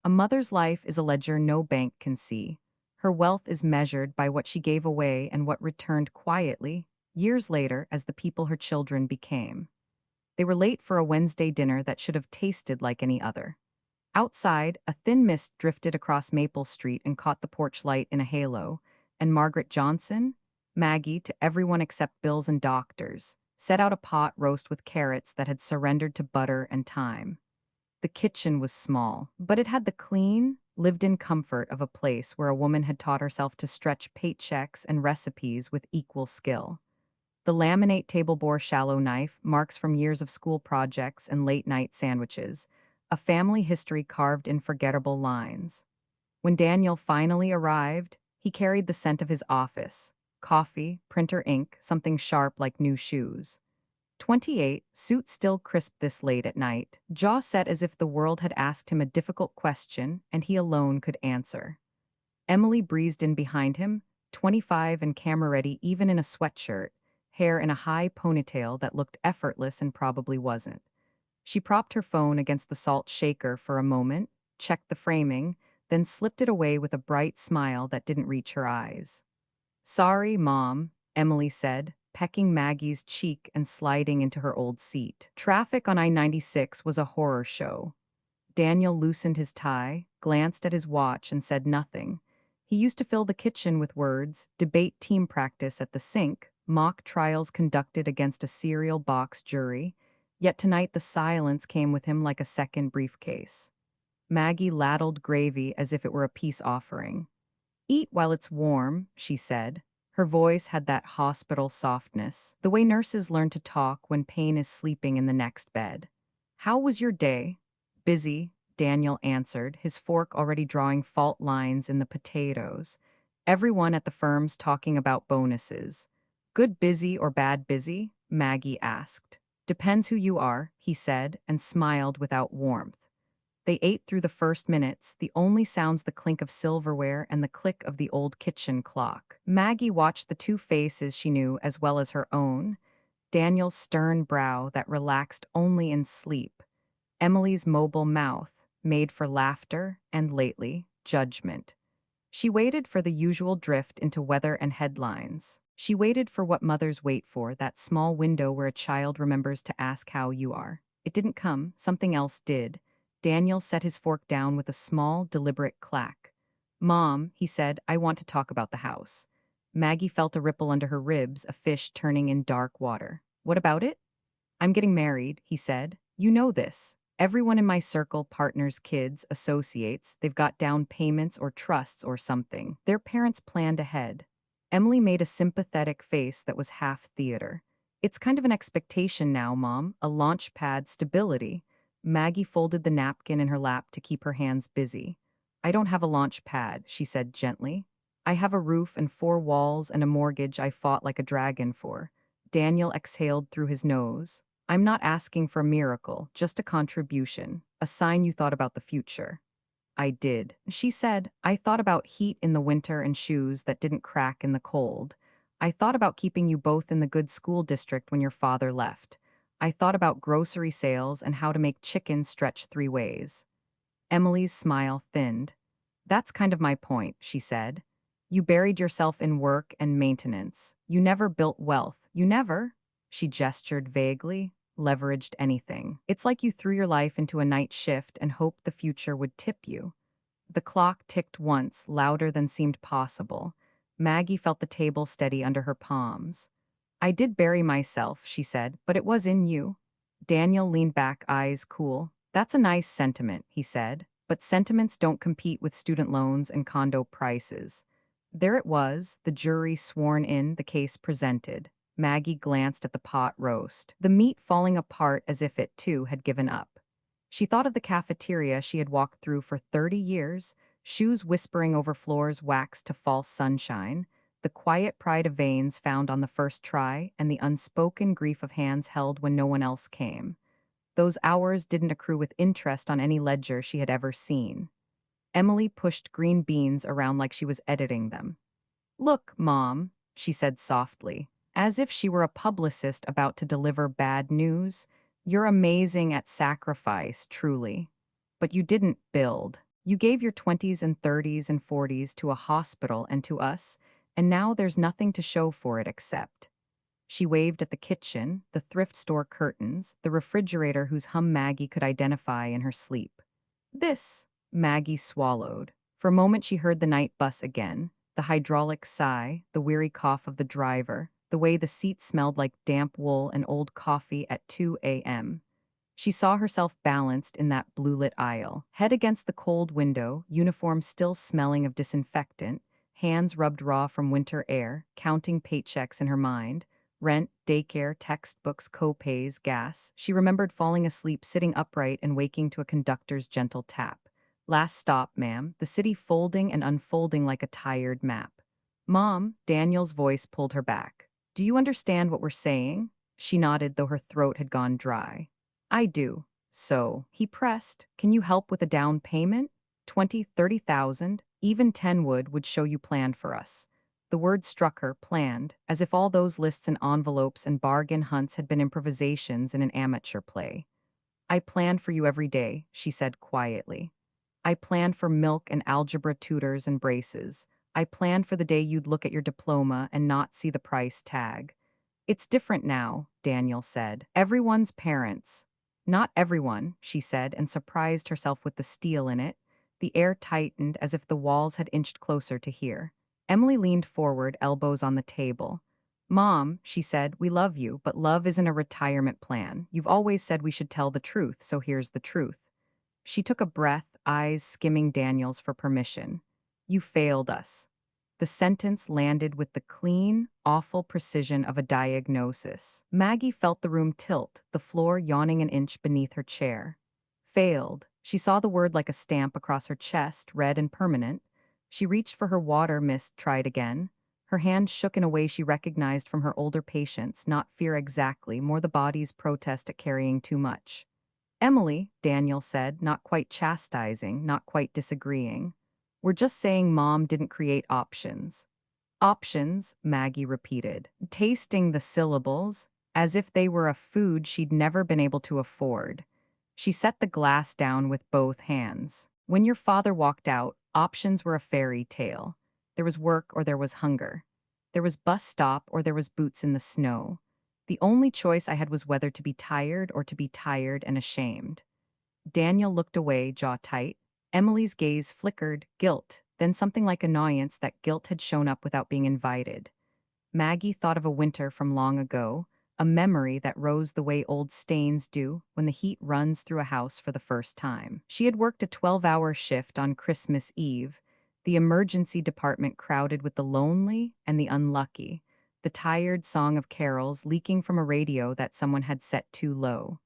A mother's life is a ledger no bank can see. Her wealth is measured by what she gave away and what returned quietly, years later, as the people her children became. They were late for a Wednesday dinner that should have tasted like any other. Outside, a thin mist drifted across Maple Street and caught the porch light in a halo, and Margaret Johnson, Maggie to everyone except bills and doctors, set out a pot roast with carrots that had surrendered to butter and thyme. The kitchen was small, but it had the clean, lived-in comfort of a place where a woman had taught herself to stretch paychecks and recipes with equal skill. The laminate table bore shallow knife, marks from years of school projects and late-night sandwiches, a family history carved in forgettable lines. When Daniel finally arrived, he carried the scent of his office, coffee, printer ink, something sharp like new shoes. 28, suit still crisp this late at night, jaw set as if the world had asked him a difficult question and he alone could answer. Emily breezed in behind him, 25 and camera-ready even in a sweatshirt, hair in a high ponytail that looked effortless and probably wasn't. She propped her phone against the salt shaker for a moment, checked the framing, then slipped it away with a bright smile that didn't reach her eyes. "Sorry, Mom," Emily said, pecking Maggie's cheek and sliding into her old seat. Traffic on I-96 was a horror show. Daniel loosened his tie, glanced at his watch, and said nothing. He used to fill the kitchen with words, debate team practice at the sink, mock trials conducted against a cereal box jury, yet tonight the silence came with him like a second briefcase. Maggie ladled gravy as if it were a peace offering. "Eat while it's warm," she said. Her voice had that hospital softness, the way nurses learn to talk when pain is sleeping in the next bed. "How was your day?" "Busy," Daniel answered, his fork already drawing fault lines in the potatoes. "Everyone at the firm's talking about bonuses." "Good busy or bad busy?" Maggie asked. "Depends who you are," he said, and smiled without warmth. They ate through the first minutes, the only sounds the clink of silverware and the click of the old kitchen clock. Maggie watched the two faces she knew as well as her own, Daniel's stern brow that relaxed only in sleep, Emily's mobile mouth, made for laughter and, lately, judgment. She waited for the usual drift into weather and headlines. She waited for what mothers wait for, that small window where a child remembers to ask how you are. It didn't come, something else did. Daniel set his fork down with a small, deliberate clack. "Mom," he said, "I want to talk about the house." Maggie felt a ripple under her ribs, a fish turning in dark water. "What about it?" "I'm getting married," he said. "You know this. Everyone in my circle, partners, kids, associates, they've got down payments or trusts or something. Their parents planned ahead." Emily made a sympathetic face that was half theater. "It's kind of an expectation now, Mom, a launch pad, stability." Maggie folded the napkin in her lap to keep her hands busy. "I don't have a launch pad," she said gently. "I have a roof and four walls and a mortgage I fought like a dragon for." Daniel exhaled through his nose. "I'm not asking for a miracle, just a contribution, a sign you thought about the future." "I did," she said. "I thought about heat in the winter and shoes that didn't crack in the cold. I thought about keeping you both in the good school district when your father left. I thought about grocery sales and how to make chicken stretch three ways." Emily's smile thinned. "That's kind of my point," she said. "You buried yourself in work and maintenance. You never built wealth. You never," she gestured vaguely, "leveraged anything. It's like you threw your life into a night shift and hoped the future would tip you." The clock ticked once, louder than seemed possible. Maggie felt the table steady under her palms. "I did bury myself," she said, "but it was in you." Daniel leaned back, eyes cool. "That's a nice sentiment," he said, "but sentiments don't compete with student loans and condo prices." There it was, the jury sworn in, the case presented. Maggie glanced at the pot roast, the meat falling apart as if it, too, had given up. She thought of the cafeteria she had walked through for 30 years, shoes whispering over floors waxed to false sunshine, the quiet pride of veins found on the first try, and the unspoken grief of hands held when no one else came. Those hours didn't accrue with interest on any ledger she had ever seen. Emily pushed green beans around like she was editing them. "Look, Mom," she said softly, as if she were a publicist about to deliver bad news. "You're amazing at sacrifice, truly. But you didn't build. You gave your 20s and 30s and 40s to a hospital and to us, and now there's nothing to show for it except. She waved at the kitchen, the thrift store curtains, the refrigerator whose hum Maggie could identify in her sleep. This, Maggie swallowed. For a moment she heard the night bus again, the hydraulic sigh, the weary cough of the driver, the way the seat smelled like damp wool and old coffee at 2 a.m. She saw herself balanced in that blue-lit aisle, head against the cold window, uniform still smelling of disinfectant, hands rubbed raw from winter air, counting paychecks in her mind. Rent, daycare, textbooks, co-pays, gas. She remembered falling asleep sitting upright and waking to a conductor's gentle tap. Last stop, ma'am, the city folding and unfolding like a tired map. Mom, Daniel's voice pulled her back. Do you understand what we're saying? She nodded, though her throat had gone dry. I do. So, he pressed, can you help with a down payment? 20, 30,000, even 10 would show you planned for us. The word struck her, planned, as if all those lists and envelopes and bargain hunts had been improvisations in an amateur play. I planned for you every day, she said quietly. I planned for milk and algebra tutors and braces. I planned for the day you'd look at your diploma and not see the price tag. It's different now, Daniel said. Everyone's parents. Not everyone, she said, and surprised herself with the steel in it. The air tightened as if the walls had inched closer to hear. Emily leaned forward, elbows on the table. Mom, she said, we love you, but love isn't a retirement plan. You've always said we should tell the truth, so here's the truth. She took a breath, eyes skimming Daniel's for permission. You failed us. The sentence landed with the clean, awful precision of a diagnosis. Maggie felt the room tilt, the floor yawning an inch beneath her chair. Failed. She saw the word like a stamp across her chest, red and permanent. She reached for her water, missed, tried again. Her hand shook in a way she recognized from her older patients, not fear exactly, more the body's protest at carrying too much. Emily, Daniel said, not quite chastising, not quite disagreeing. We're just saying Mom didn't create options. Options, Maggie repeated, tasting the syllables, as if they were a food she'd never been able to afford. She set the glass down with both hands. When your father walked out, options were a fairy tale. There was work or there was hunger. There was bus stop or there was boots in the snow. The only choice I had was whether to be tired or to be tired and ashamed. Daniel looked away, jaw tight. Emily's gaze flickered, guilt, then something like annoyance that guilt had shown up without being invited. Maggie thought of a winter from long ago, a memory that rose the way old stains do when the heat runs through a house for the first time. She had worked a 12-hour shift on Christmas Eve, the emergency department crowded with the lonely and the unlucky, the tired song of carols leaking from a radio that someone had set too low.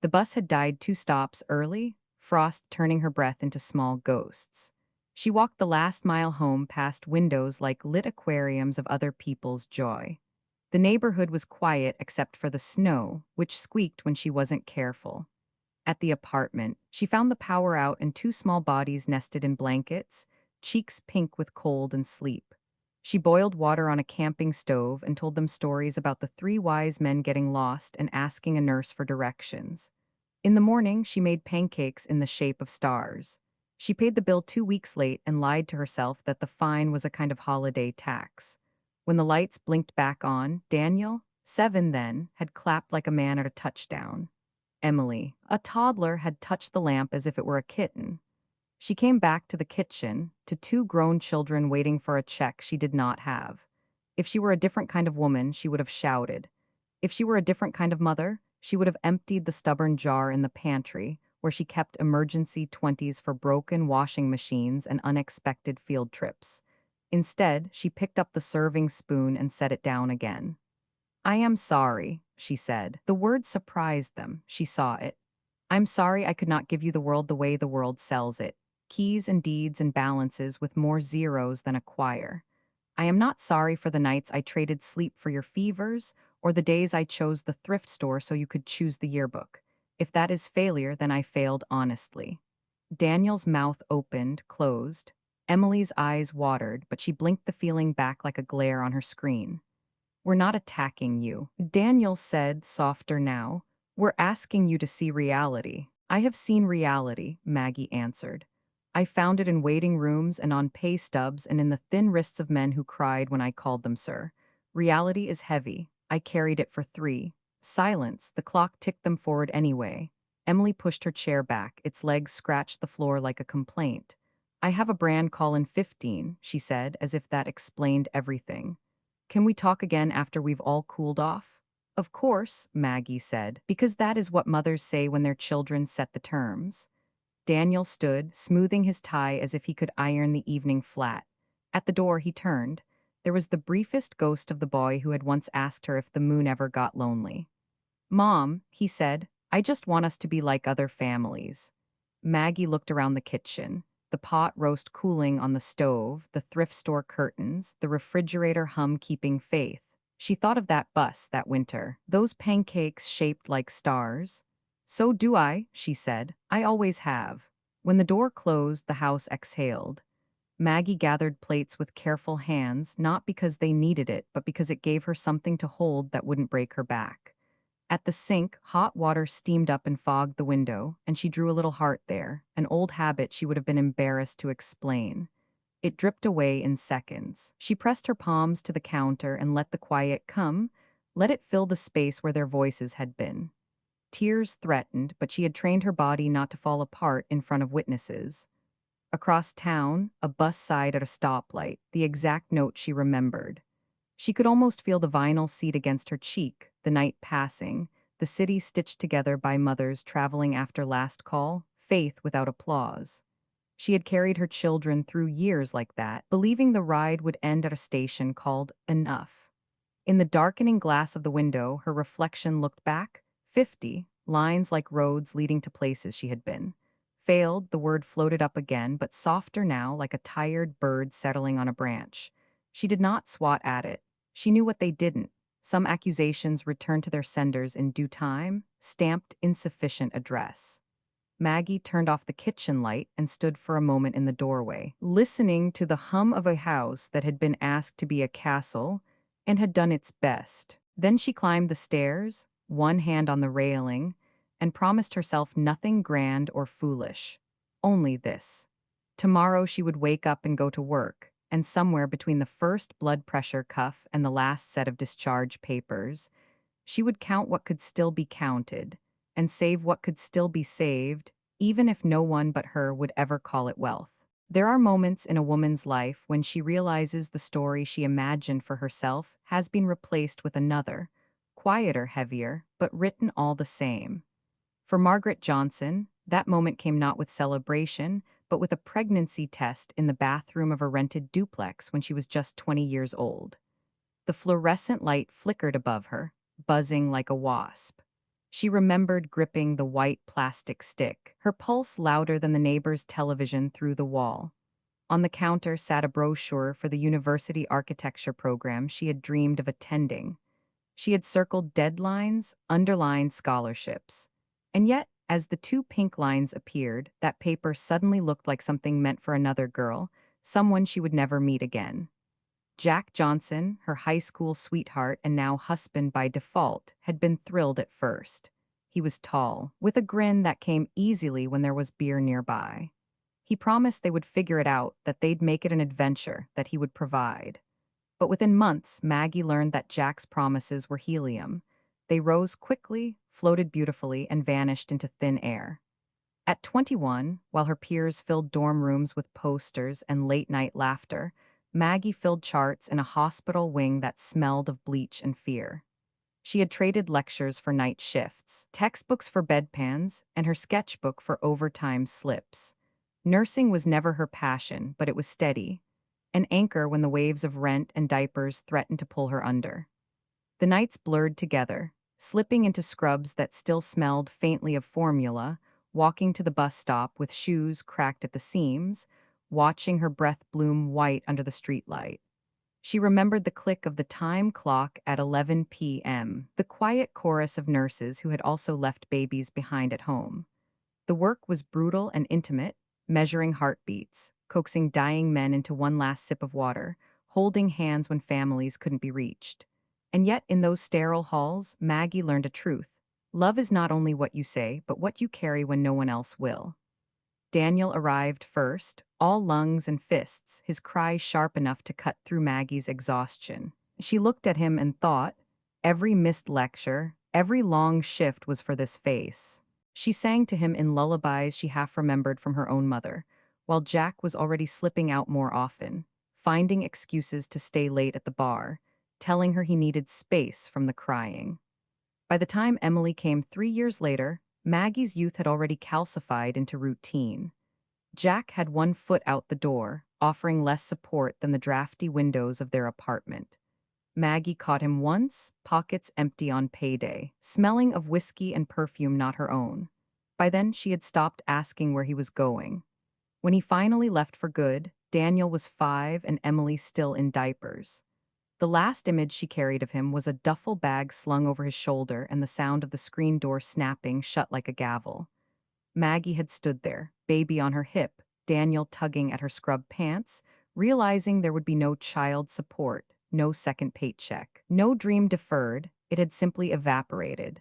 The bus had died 2 stops early, frost turning her breath into small ghosts. She walked the last mile home past windows like lit aquariums of other people's joy. The neighborhood was quiet except for the snow, which squeaked when she wasn't careful. At the apartment, she found the power out and 2 small bodies nested in blankets, cheeks pink with cold and sleep. She boiled water on a camping stove and told them stories about the 3 wise men getting lost and asking a nurse for directions. In the morning, she made pancakes in the shape of stars. She paid the bill 2 weeks late and lied to herself that the fine was a kind of holiday tax. When the lights blinked back on, Daniel, 7 then, had clapped like a man at a touchdown. Emily, a toddler, had touched the lamp as if it were a kitten. She came back to the kitchen, to 2 grown children waiting for a check she did not have. If she were a different kind of woman, she would have shouted. If she were a different kind of mother, she would have emptied the stubborn jar in the pantry, where she kept emergency 20s for broken washing machines and unexpected field trips. Instead, she picked up the serving spoon and set it down again. I am sorry, she said. The word surprised them. She saw it. I'm sorry I could not give you the world the way the world sells it. Keys and deeds and balances with more zeros than a choir. I am not sorry for the nights I traded sleep for your fevers, or the days I chose the thrift store so you could choose the yearbook. If that is failure, then I failed honestly. Daniel's mouth opened, closed. Emily's eyes watered, but she blinked the feeling back like a glare on her screen. We're not attacking you, Daniel said, softer now. We're asking you to see reality. I have seen reality, Maggie answered. I found it in waiting rooms and on pay stubs and in the thin wrists of men who cried when I called them sir. Reality is heavy. I carried it for 3. Silence. The clock ticked them forward anyway. Emily pushed her chair back. Its legs scratched the floor like a complaint. I have a brand call in 15, she said, as if that explained everything. Can we talk again after we've all cooled off? Of course, Maggie said, because that is what mothers say when their children set the terms. Daniel stood, smoothing his tie as if he could iron the evening flat. At the door, he turned. There was the briefest ghost of the boy who had once asked her if the moon ever got lonely. Mom, he said, I just want us to be like other families. Maggie looked around the kitchen. The pot roast cooling on the stove, the thrift store curtains, the refrigerator hum keeping faith. She thought of that bus that winter, those pancakes shaped like stars. So do I, she said. I always have. When the door closed, the house exhaled. Maggie gathered plates with careful hands, not because they needed it, but because it gave her something to hold that wouldn't break her back. At the sink, hot water steamed up and fogged the window, and she drew a little heart there, an old habit she would have been embarrassed to explain. It dripped away in seconds. She pressed her palms to the counter and let the quiet come, let it fill the space where their voices had been. Tears threatened, but she had trained her body not to fall apart in front of witnesses. Across town, a bus sighed at a stoplight, the exact note she remembered. She could almost feel the vinyl seat against her cheek, the night passing, the city stitched together by mothers traveling after last call, faith without applause. She had carried her children through years like that, believing the ride would end at a station called Enough. In the darkening glass of the window, her reflection looked back, 50, lines like roads leading to places she had been. Failed, the word floated up again, but softer now, like a tired bird settling on a branch. She did not swat at it. She knew what they didn't. Some accusations returned to their senders in due time, stamped insufficient address. Maggie turned off the kitchen light and stood for a moment in the doorway, listening to the hum of a house that had been asked to be a castle and had done its best. Then she climbed the stairs, one hand on the railing, and promised herself nothing grand or foolish. Only this. Tomorrow she would wake up and go to work, and somewhere between the first blood pressure cuff and the last set of discharge papers, she would count what could still be counted, and save what could still be saved, even if no one but her would ever call it wealth. There are moments in a woman's life when she realizes the story she imagined for herself has been replaced with another, quieter, heavier, but written all the same. For Margaret Johnson, that moment came not with celebration, but with a pregnancy test in the bathroom of a rented duplex when she was just 20 years old. The fluorescent light flickered above her, buzzing like a wasp. She remembered gripping the white plastic stick, her pulse louder than the neighbor's television through the wall. On the counter sat a brochure for the university architecture program she had dreamed of attending. She had circled deadlines, underlined scholarships. And yet, as the 2 pink lines appeared, that paper suddenly looked like something meant for another girl, someone she would never meet again. Jack Johnson, her high school sweetheart and now husband by default, had been thrilled at first. He was tall, with a grin that came easily when there was beer nearby. He promised they would figure it out, that they'd make it an adventure, that he would provide. But within months, Maggie learned that Jack's promises were helium. They rose quickly, floated beautifully, and vanished into thin air. At 21, while her peers filled dorm rooms with posters and late-night laughter, Maggie filled charts in a hospital wing that smelled of bleach and fear. She had traded lectures for night shifts, textbooks for bedpans, and her sketchbook for overtime slips. Nursing was never her passion, but it was steady, an anchor when the waves of rent and diapers threatened to pull her under. The nights blurred together, slipping into scrubs that still smelled faintly of formula, walking to the bus stop with shoes cracked at the seams, watching her breath bloom white under the streetlight. She remembered the click of the time clock at 11 p.m., the quiet chorus of nurses who had also left babies behind at home. The work was brutal and intimate, measuring heartbeats, coaxing dying men into one last sip of water, holding hands when families couldn't be reached. And yet, in those sterile halls, Maggie learned a truth. Love is not only what you say, but what you carry when no one else will. Daniel arrived first, all lungs and fists, his cry sharp enough to cut through Maggie's exhaustion. She looked at him and thought, every missed lecture, every long shift was for this face. She sang to him in lullabies she half remembered from her own mother, while Jack was already slipping out more often, finding excuses to stay late at the bar, telling her he needed space from the crying. By the time Emily came 3 years later, Maggie's youth had already calcified into routine. Jack had one foot out the door, offering less support than the drafty windows of their apartment. Maggie caught him once, pockets empty on payday, smelling of whiskey and perfume not her own. By then, she had stopped asking where he was going. When he finally left for good, Daniel was 5 and Emily still in diapers. The last image she carried of him was a duffel bag slung over his shoulder and the sound of the screen door snapping shut like a gavel. Maggie had stood there, baby on her hip, Daniel tugging at her scrub pants, realizing there would be no child support, no second paycheck, no dream deferred, it had simply evaporated.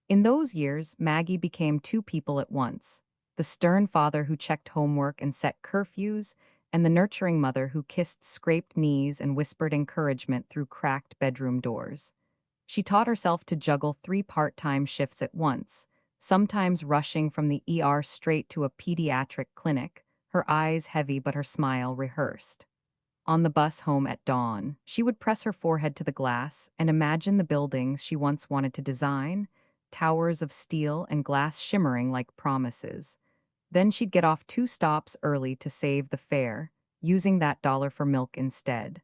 In those years, Maggie became two people at once: the stern father who checked homework and set curfews, and the nurturing mother who kissed scraped knees and whispered encouragement through cracked bedroom doors. She taught herself to juggle 3 part-time shifts at once, sometimes rushing from the ER straight to a pediatric clinic, her eyes heavy but her smile rehearsed. On the bus home at dawn, she would press her forehead to the glass and imagine the buildings she once wanted to design, towers of steel and glass shimmering like promises. Then she'd get off 2 stops early to save the fare, using that dollar for milk instead.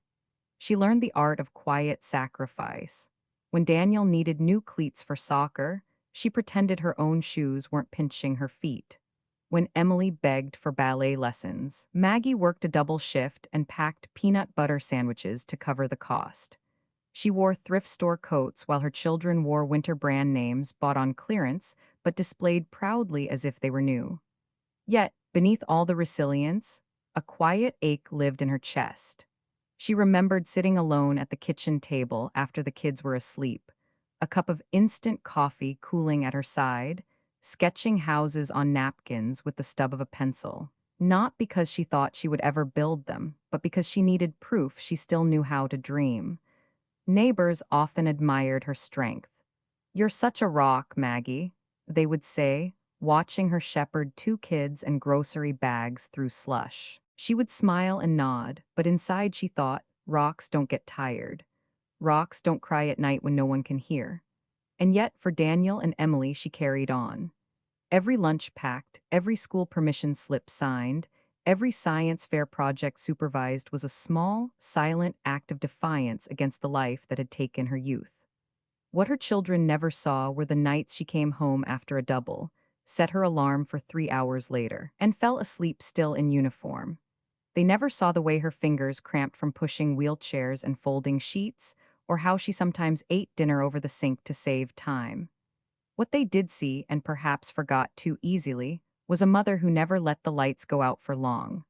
She learned the art of quiet sacrifice. When Daniel needed new cleats for soccer, she pretended her own shoes weren't pinching her feet. When Emily begged for ballet lessons, Maggie worked a double shift and packed peanut butter sandwiches to cover the cost. She wore thrift store coats while her children wore winter brand names bought on clearance but displayed proudly as if they were new. Yet, beneath all the resilience, a quiet ache lived in her chest. She remembered sitting alone at the kitchen table after the kids were asleep, a cup of instant coffee cooling at her side, sketching houses on napkins with the stub of a pencil. Not because she thought she would ever build them, but because she needed proof she still knew how to dream. Neighbors often admired her strength. "You're such a rock, Maggie," they would say, watching her shepherd 2 kids and grocery bags through slush. She would smile and nod, but inside she thought, rocks don't get tired. Rocks don't cry at night when no one can hear. And yet, for Daniel and Emily, she carried on. Every lunch packed, every school permission slip signed, every science fair project supervised was a small, silent act of defiance against the life that had taken her youth. What her children never saw were the nights she came home after a double, set her alarm for 3 hours later, and fell asleep still in uniform. They never saw the way her fingers cramped from pushing wheelchairs and folding sheets, or how she sometimes ate dinner over the sink to save time. What they did see, and perhaps forgot too easily, was a mother who never let the lights go out for long.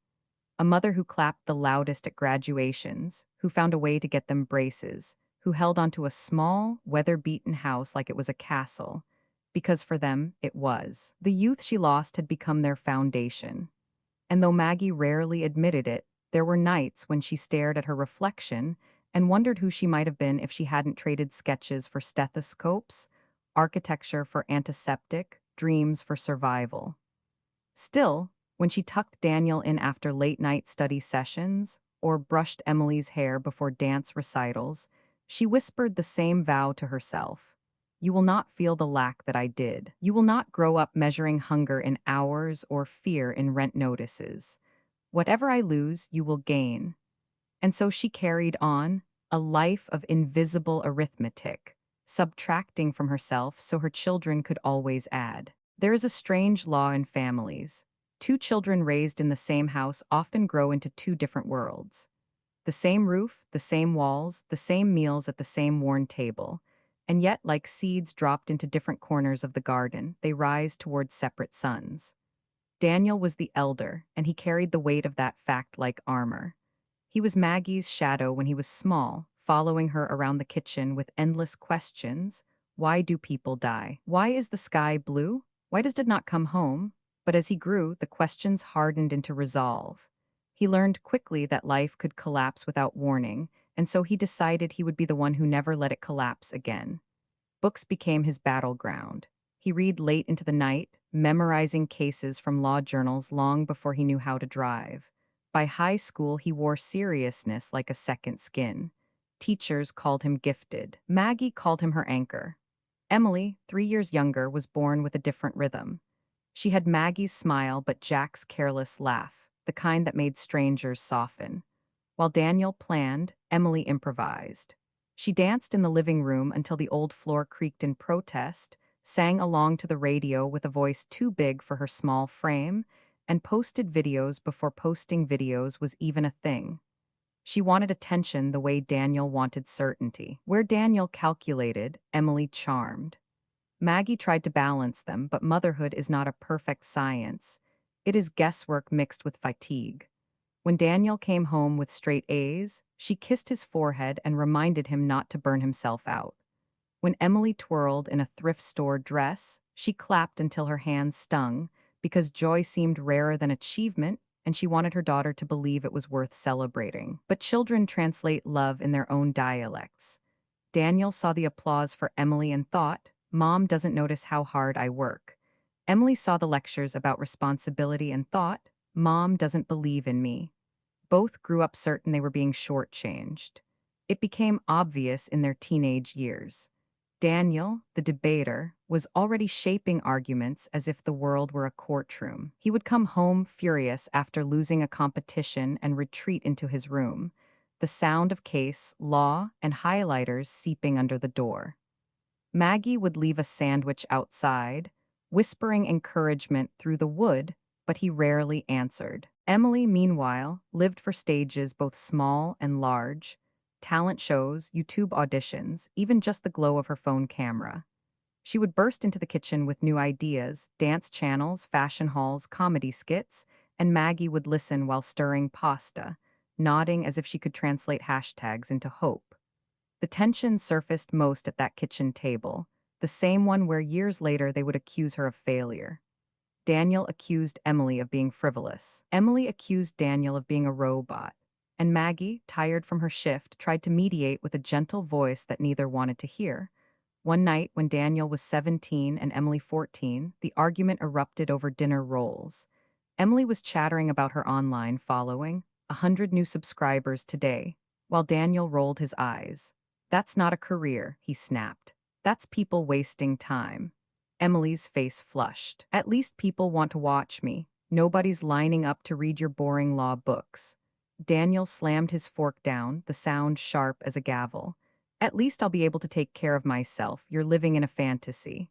A mother who clapped the loudest at graduations, who found a way to get them braces, who held onto a small, weather-beaten house like it was a castle, because for them, it was. The youth she lost had become their foundation. And though Maggie rarely admitted it, there were nights when she stared at her reflection and wondered who she might have been if she hadn't traded sketches for stethoscopes, architecture for antiseptic, dreams for survival. Still, when she tucked Daniel in after late-night study sessions or brushed Emily's hair before dance recitals, she whispered the same vow to herself. "You will not feel the lack that I did. You will not grow up measuring hunger in hours or fear in rent notices. Whatever I lose, you will gain." And so she carried on, a life of invisible arithmetic, subtracting from herself so her children could always add. There is a strange law in families. 2 children raised in the same house often grow into 2 different worlds. The same roof, the same walls, the same meals at the same worn table. And yet, like seeds dropped into different corners of the garden, they rise towards separate suns. Daniel was the elder, and he carried the weight of that fact like armor. He was Maggie's shadow when he was small, following her around the kitchen with endless questions. Why do people die? Why is the sky blue? Why does it not come home? But as he grew, the questions hardened into resolve. He learned quickly that life could collapse without warning, and so he decided he would be the one who never let it collapse again. Books became his battleground. He read late into the night, memorizing cases from law journals long before he knew how to drive. By high school, he wore seriousness like a second skin. Teachers called him gifted. Maggie called him her anchor. Emily, 3 years younger, was born with a different rhythm. She had Maggie's smile but Jack's careless laugh, the kind that made strangers soften. While Daniel planned, Emily improvised. She danced in the living room until the old floor creaked in protest, sang along to the radio with a voice too big for her small frame, and posted videos before posting videos was even a thing. She wanted attention the way Daniel wanted certainty. Where Daniel calculated, Emily charmed. Maggie tried to balance them, but motherhood is not a perfect science. It is guesswork mixed with fatigue. When Daniel came home with straight A's, she kissed his forehead and reminded him not to burn himself out. When Emily twirled in a thrift store dress, she clapped until her hands stung, because joy seemed rarer than achievement, and she wanted her daughter to believe it was worth celebrating. But children translate love in their own dialects. Daniel saw the applause for Emily and thought, "Mom doesn't notice how hard I work." Emily saw the lectures about responsibility and thought, "Mom doesn't believe in me." Both grew up certain they were being shortchanged. It became obvious in their teenage years. Daniel, the debater, was already shaping arguments as if the world were a courtroom. He would come home furious after losing a competition and retreat into his room, the sound of case, law, and highlighters seeping under the door. Maggie would leave a sandwich outside, whispering encouragement through the wood, but he rarely answered. Emily, meanwhile, lived for stages both small and large, talent shows, YouTube auditions, even just the glow of her phone camera. She would burst into the kitchen with new ideas, dance channels, fashion hauls, comedy skits, and Maggie would listen while stirring pasta, nodding as if she could translate hashtags into hope. The tension surfaced most at that kitchen table, the same one where years later they would accuse her of failure. Daniel accused Emily of being frivolous. Emily accused Daniel of being a robot. And Maggie, tired from her shift, tried to mediate with a gentle voice that neither wanted to hear. One night, when Daniel was 17 and Emily 14, the argument erupted over dinner rolls. Emily was chattering about her online following, 100 new subscribers today, while Daniel rolled his eyes. "That's not a career," he snapped. "That's people wasting time." Emily's face flushed. "At least people want to watch me. Nobody's lining up to read your boring law books." Daniel slammed his fork down, the sound sharp as a gavel. "At least I'll be able to take care of myself. You're living in a fantasy."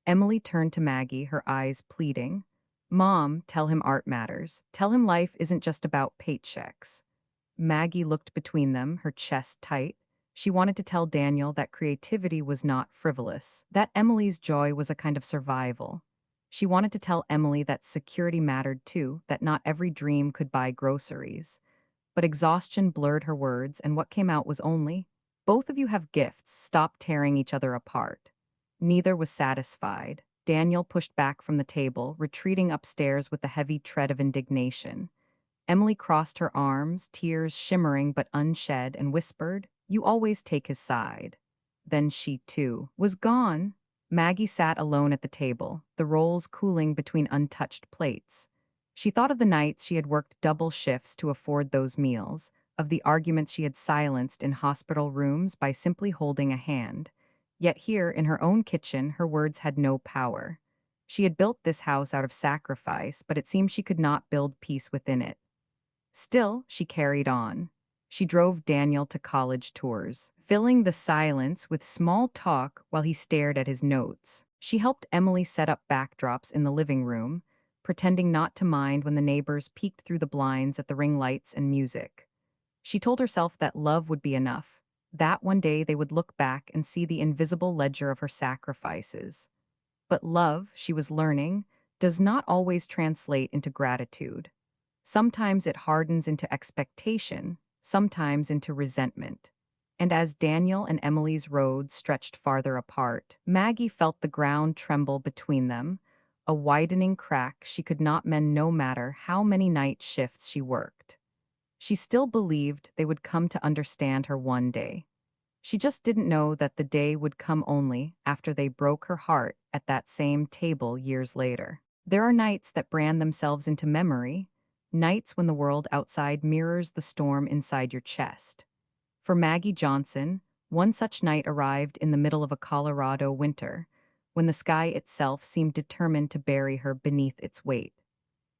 Emily turned to Maggie, her eyes pleading. "Mom, tell him art matters. Tell him life isn't just about paychecks." Maggie looked between them, her chest tight. She wanted to tell Daniel that creativity was not frivolous, that Emily's joy was a kind of survival. She wanted to tell Emily that security mattered too, that not every dream could buy groceries. But exhaustion blurred her words, and what came out was only, "Both of you have gifts, stop tearing each other apart." Neither was satisfied. Daniel pushed back from the table, retreating upstairs with the heavy tread of indignation. Emily crossed her arms, tears shimmering but unshed, and whispered, "You always take his side." Then she, too, was gone. Maggie sat alone at the table, the rolls cooling between untouched plates. She thought of the nights she had worked double shifts to afford those meals, of the arguments she had silenced in hospital rooms by simply holding a hand. Yet here, in her own kitchen, her words had no power. She had built this house out of sacrifice, but it seemed she could not build peace within it. Still, she carried on. She drove Daniel to college tours, filling the silence with small talk while he stared at his notes. She helped Emily set up backdrops in the living room, pretending not to mind when the neighbors peeked through the blinds at the ring lights and music. She told herself that love would be enough, that one day they would look back and see the invisible ledger of her sacrifices. But love, she was learning, does not always translate into gratitude. Sometimes it hardens into expectation, sometimes into resentment. And as Daniel and Emily's roads stretched farther apart, Maggie felt the ground tremble between them, a widening crack she could not mend no matter how many night shifts she worked. She still believed they would come to understand her one day. She just didn't know that the day would come only after they broke her heart at that same table years later. There are nights that brand themselves into memory, nights when the world outside mirrors the storm inside your chest. For Maggie Johnson, one such night arrived in the middle of a Colorado winter, when the sky itself seemed determined to bury her beneath its weight.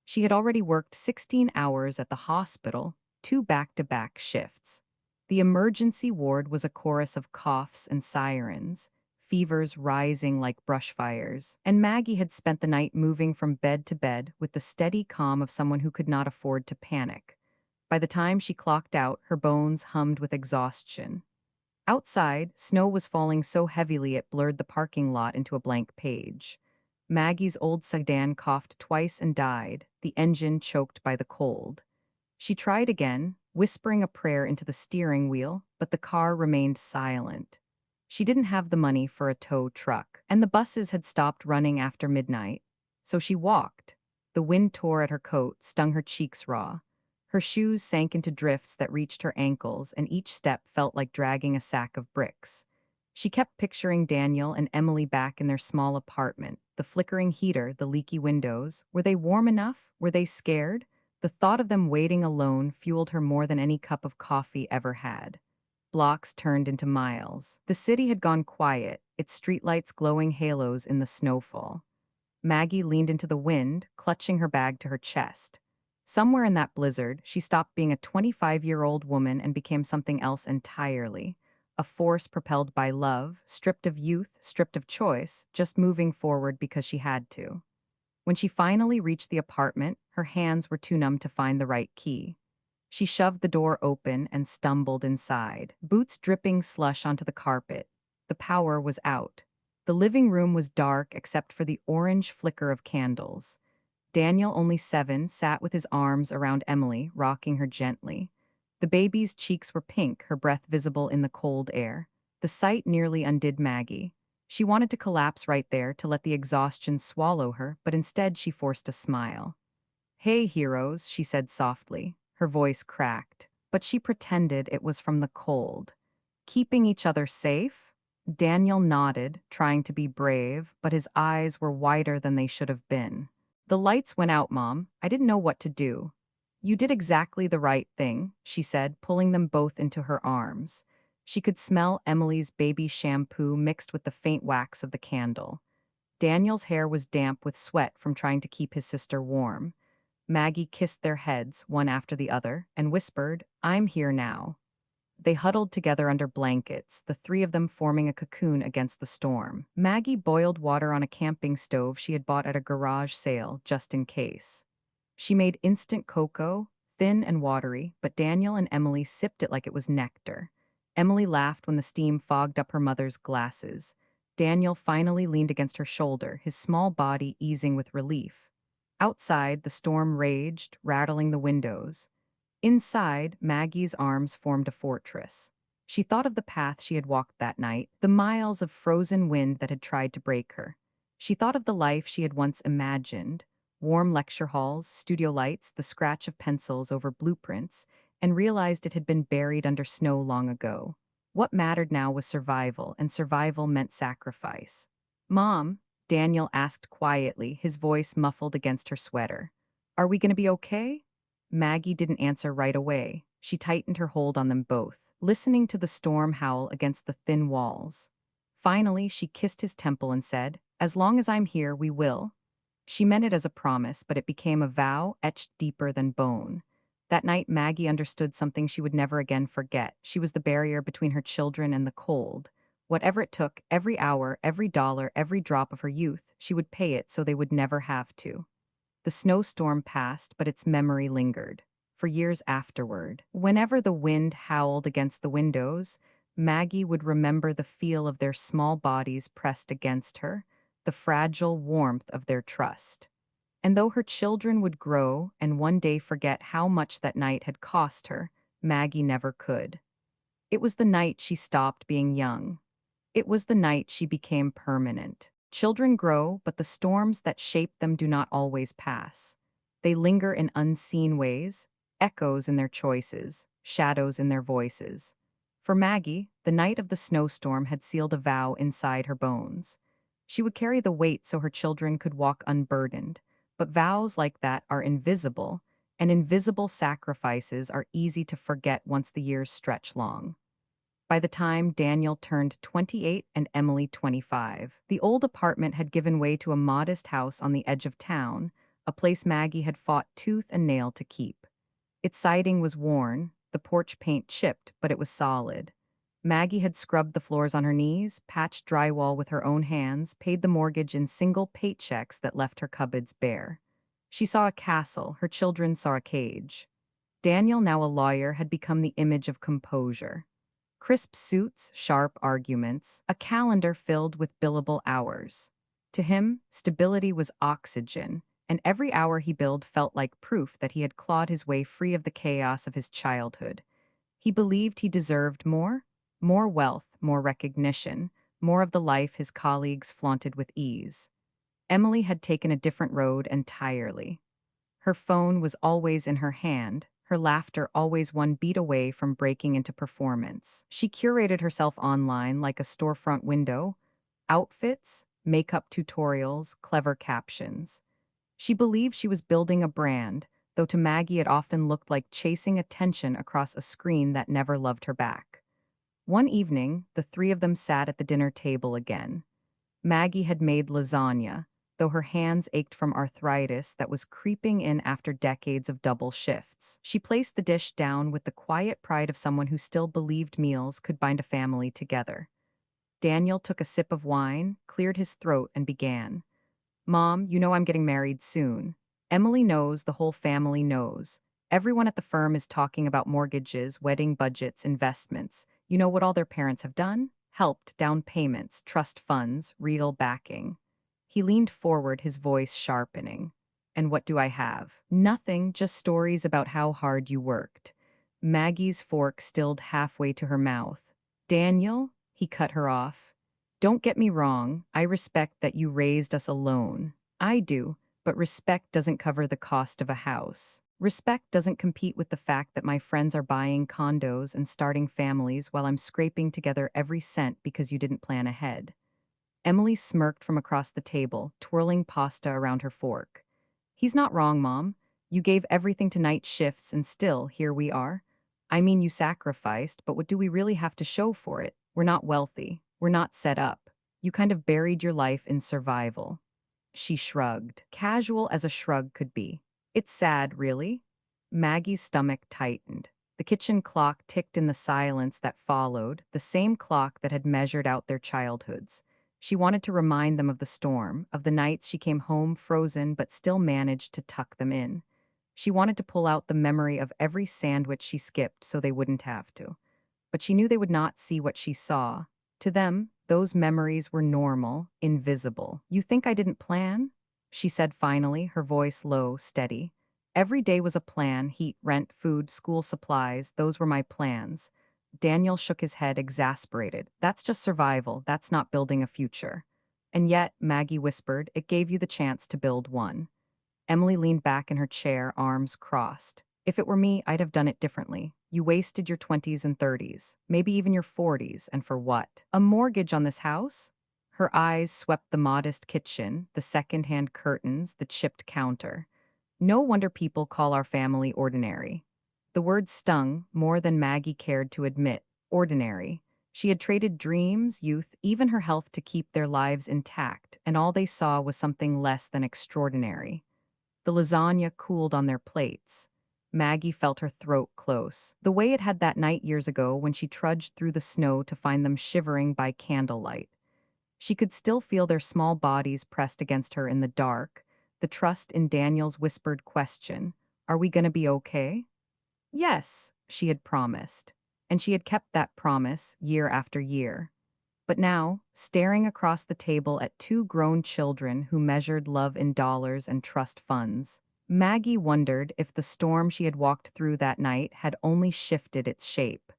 She had already worked 16 hours at the hospital, two back-to-back shifts. The emergency ward was a chorus of coughs and sirens, fevers rising like brush fires, and Maggie had spent the night moving from bed to bed with the steady calm of someone who could not afford to panic. By the time she clocked out, her bones hummed with exhaustion. Outside, snow was falling so heavily it blurred the parking lot into a blank page. Maggie's old sedan coughed twice and died, the engine choked by the cold. She tried again, whispering a prayer into the steering wheel, but the car remained silent. She didn't have the money for a tow truck, and the buses had stopped running after midnight. So she walked. The wind tore at her coat, stung her cheeks raw. Her shoes sank into drifts that reached her ankles, and each step felt like dragging a sack of bricks. She kept picturing Daniel and Emily back in their small apartment, the flickering heater, the leaky windows. Were they warm enough? Were they scared? The thought of them waiting alone fueled her more than any cup of coffee ever had. Blocks turned into miles. The city had gone quiet, its streetlights glowing halos in the snowfall. Maggie leaned into the wind, clutching her bag to her chest. Somewhere in that blizzard, she stopped being a 25-year-old woman and became something else entirely. A force propelled by love, stripped of youth, stripped of choice, just moving forward because she had to. When she finally reached the apartment, her hands were too numb to find the right key. She shoved the door open and stumbled inside, boots dripping slush onto the carpet. The power was out. The living room was dark except for the orange flicker of candles. Daniel, only 7, sat with his arms around Emily, rocking her gently. The baby's cheeks were pink, her breath visible in the cold air. The sight nearly undid Maggie. She wanted to collapse right there to let the exhaustion swallow her, but instead she forced a smile. "Hey, heroes," she said softly. Her voice cracked, but she pretended it was from the cold. "Keeping each other safe?" Daniel nodded, trying to be brave, but his eyes were wider than they should have been. "The lights went out, Mom. I didn't know what to do." "You did exactly the right thing," she said, pulling them both into her arms. She could smell Emily's baby shampoo mixed with the faint wax of the candle. Daniel's hair was damp with sweat from trying to keep his sister warm. Maggie kissed their heads, one after the other, and whispered, "I'm here now." They huddled together under blankets, the three of them forming a cocoon against the storm. Maggie boiled water on a camping stove she had bought at a garage sale, just in case. She made instant cocoa, thin and watery, but Daniel and Emily sipped it like it was nectar. Emily laughed when the steam fogged up her mother's glasses. Daniel finally leaned against her shoulder, his small body easing with relief. Outside, the storm raged, rattling the windows. Inside, Maggie's arms formed a fortress. She thought of the path she had walked that night, the miles of frozen wind that had tried to break her. She thought of the life she had once imagined, warm lecture halls, studio lights, the scratch of pencils over blueprints, and realized it had been buried under snow long ago. What mattered now was survival, and survival meant sacrifice. "Mom," Daniel asked quietly, his voice muffled against her sweater. "Are we going to be okay?" Maggie didn't answer right away. She tightened her hold on them both, listening to the storm howl against the thin walls. Finally, she kissed his temple and said, "As long as I'm here, we will." She meant it as a promise, but it became a vow etched deeper than bone. That night, Maggie understood something she would never again forget. She was the barrier between her children and the cold. Whatever it took, every hour, every dollar, every drop of her youth, she would pay it so they would never have to. The snowstorm passed, but its memory lingered. For years afterward, whenever the wind howled against the windows, Maggie would remember the feel of their small bodies pressed against her, the fragile warmth of their trust. And though her children would grow and one day forget how much that night had cost her, Maggie never could. It was the night she stopped being young. It was the night she became permanent. Children grow, but the storms that shape them do not always pass. They linger in unseen ways, echoes in their choices, shadows in their voices. For Maggie, the night of the snowstorm had sealed a vow inside her bones. She would carry the weight so her children could walk unburdened, but vows like that are invisible, and invisible sacrifices are easy to forget once the years stretch long. By the time Daniel turned 28 and Emily 25, the old apartment had given way to a modest house on the edge of town, a place Maggie had fought tooth and nail to keep. Its siding was worn, the porch paint chipped, but it was solid. Maggie had scrubbed the floors on her knees, patched drywall with her own hands, paid the mortgage in single paychecks that left her cupboards bare. She saw a castle, her children saw a cage. Daniel, now a lawyer, had become the image of composure. Crisp suits, sharp arguments, a calendar filled with billable hours. To him, stability was oxygen, and every hour he billed felt like proof that he had clawed his way free of the chaos of his childhood. He believed he deserved more wealth, more recognition, more of the life his colleagues flaunted with ease. Emily had taken a different road entirely. Her phone was always in her hand, her laughter always one beat away from breaking into performance. She curated herself online like a storefront window: outfits, makeup tutorials, clever captions. She believed she was building a brand, though to Maggie it often looked like chasing attention across a screen that never loved her back. One evening, the three of them sat at the dinner table again. Maggie had made lasagna, though her hands ached from arthritis that was creeping in after decades of double shifts. She placed the dish down with the quiet pride of someone who still believed meals could bind a family together. Daniel took a sip of wine, cleared his throat, and began. Mom, you know I'm getting married soon. Emily knows, the whole family knows. Everyone at the firm is talking about mortgages, wedding budgets, investments. You know what all their parents have done? Helped, down payments, trust funds, real backing. He leaned forward, his voice sharpening. And what do I have? Nothing, just stories about how hard you worked. Maggie's fork stilled halfway to her mouth. Daniel, he cut her off. Don't get me wrong, I respect that you raised us alone. I do, but respect doesn't cover the cost of a house. Respect doesn't compete with the fact that my friends are buying condos and starting families while I'm scraping together every cent because you didn't plan ahead. Emily smirked from across the table, twirling pasta around her fork. He's not wrong, Mom. You gave everything to night shifts and still, here we are. I mean, you sacrificed, but what do we really have to show for it? We're not wealthy. We're not set up. You kind of buried your life in survival. She shrugged, casual as a shrug could be. It's sad, really. Maggie's stomach tightened. The kitchen clock ticked in the silence that followed, the same clock that had measured out their childhoods. She wanted to remind them of the storm, of the nights she came home frozen but still managed to tuck them in. She wanted to pull out the memory of every sandwich she skipped so they wouldn't have to. But she knew they would not see what she saw. To them, those memories were normal, invisible. You think I didn't plan? She said finally, her voice low, steady. Every day was a plan: heat, rent, food, school supplies. Those were my plans. Daniel shook his head, exasperated. That's just survival. That's not building a future. And yet, Maggie whispered, it gave you the chance to build one. Emily leaned back in her chair, arms crossed. If it were me, I'd have done it differently. You wasted your 20s and 30s, maybe even your 40s, and for what? A mortgage on this house? Her eyes swept the modest kitchen, the second-hand curtains, the chipped counter. No wonder people call our family ordinary. The word stung more than Maggie cared to admit. Ordinary. She had traded dreams, youth, even her health to keep their lives intact, and all they saw was something less than extraordinary. The lasagna cooled on their plates. Maggie felt her throat close, the way it had that night years ago when she trudged through the snow to find them shivering by candlelight. She could still feel their small bodies pressed against her in the dark, the trust in Daniel's whispered question, are we gonna be okay? Yes, she had promised, and she had kept that promise year after year. But now, staring across the table at two grown children who measured love in dollars and trust funds, Maggie wondered if the storm she had walked through that night had only shifted its shape.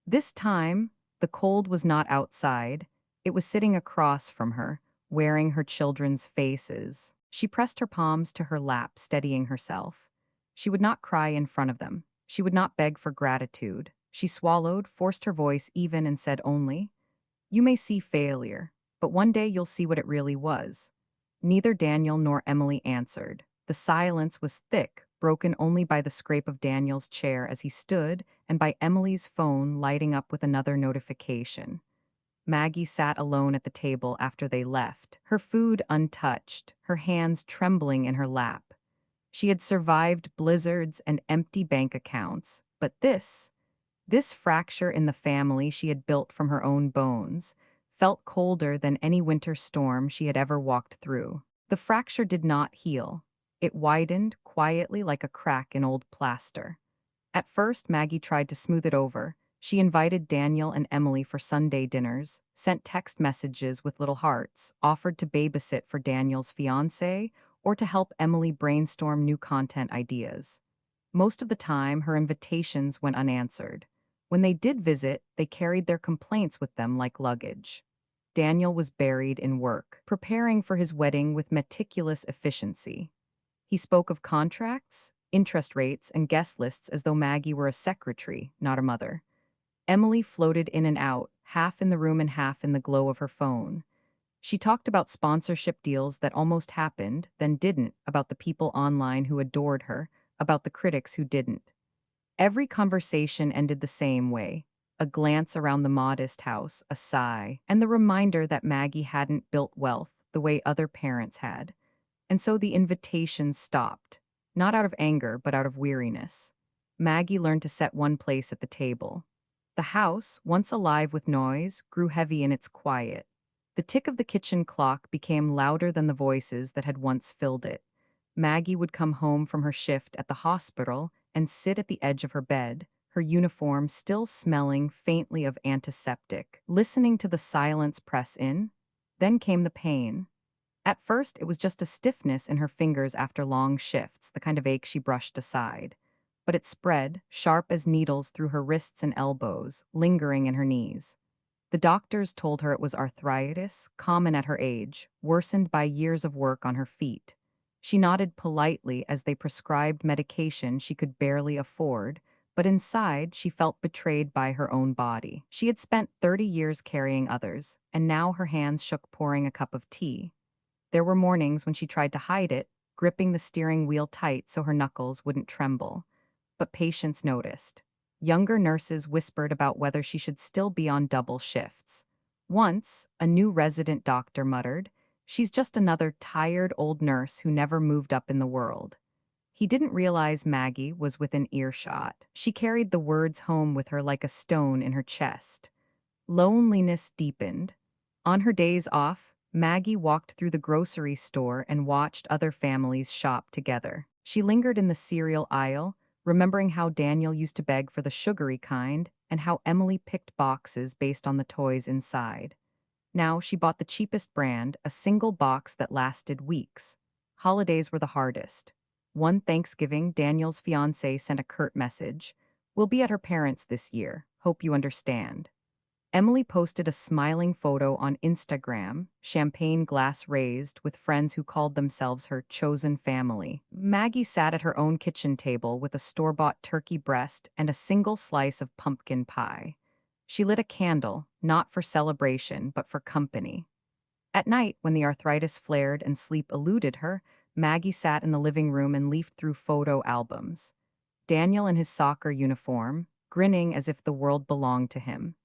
This time, the cold was not outside, it was sitting across from her, wearing her children's faces. She pressed her palms to her lap, steadying herself. She would not cry in front of them. She would not beg for gratitude. She swallowed, forced her voice even, and said only, "You may see failure, but one day you'll see what it really was." Neither Daniel nor Emily answered. The silence was thick, broken only by the scrape of Daniel's chair as he stood and by Emily's phone lighting up with another notification. Maggie sat alone at the table after they left, her food untouched, her hands trembling in her lap. She had survived blizzards and empty bank accounts, but this fracture in the family she had built from her own bones, felt colder than any winter storm she had ever walked through. The fracture did not heal. It widened quietly like a crack in old plaster. At first, Maggie tried to smooth it over. She invited Daniel and Emily for Sunday dinners, sent text messages with little hearts, offered to babysit for Daniel's fiancé, or to help Emily brainstorm new content ideas. Most of the time, her invitations went unanswered. When they did visit, they carried their complaints with them like luggage. Daniel was buried in work, preparing for his wedding with meticulous efficiency. He spoke of contracts, interest rates, and guest lists as though Maggie were a secretary, not a mother. Emily floated in and out, half in the room and half in the glow of her phone. She talked about sponsorship deals that almost happened, then didn't, about the people online who adored her, about the critics who didn't. Every conversation ended the same way: a glance around the modest house, a sigh, and the reminder that Maggie hadn't built wealth the way other parents had. And so the invitations stopped, not out of anger, but out of weariness. Maggie learned to set one place at the table. The house, once alive with noise, grew heavy in its quiet. The tick of the kitchen clock became louder than the voices that had once filled it. Maggie would come home from her shift at the hospital and sit at the edge of her bed, her uniform still smelling faintly of antiseptic, listening to the silence press in. Then came the pain. At first, it was just a stiffness in her fingers after long shifts, the kind of ache she brushed aside. But it spread, sharp as needles, through her wrists and elbows, lingering in her knees. The doctors told her it was arthritis, common at her age, worsened by years of work on her feet. She nodded politely as they prescribed medication she could barely afford, but inside she felt betrayed by her own body. She had spent 30 years carrying others, and now her hands shook pouring a cup of tea. There were mornings when she tried to hide it, gripping the steering wheel tight so her knuckles wouldn't tremble. But patients noticed. Younger nurses whispered about whether she should still be on double shifts. Once, a new resident doctor muttered, "She's just another tired old nurse who never moved up in the world." He didn't realize Maggie was within earshot. She carried the words home with her like a stone in her chest. Loneliness deepened. On her days off, Maggie walked through the grocery store and watched other families shop together. She lingered in the cereal aisle, remembering how Daniel used to beg for the sugary kind and how Emily picked boxes based on the toys inside. Now she bought the cheapest brand, a single box that lasted weeks. Holidays were the hardest. One Thanksgiving, Daniel's fiancé sent a curt message: "We'll be at her parents' this year. Hope you understand." Emily posted a smiling photo on Instagram, champagne glass raised, with friends who called themselves her chosen family. Maggie sat at her own kitchen table with a store-bought turkey breast and a single slice of pumpkin pie. She lit a candle, not for celebration, but for company. At night, when the arthritis flared and sleep eluded her, Maggie sat in the living room and leafed through photo albums. Daniel in his soccer uniform, grinning as if the world belonged to him.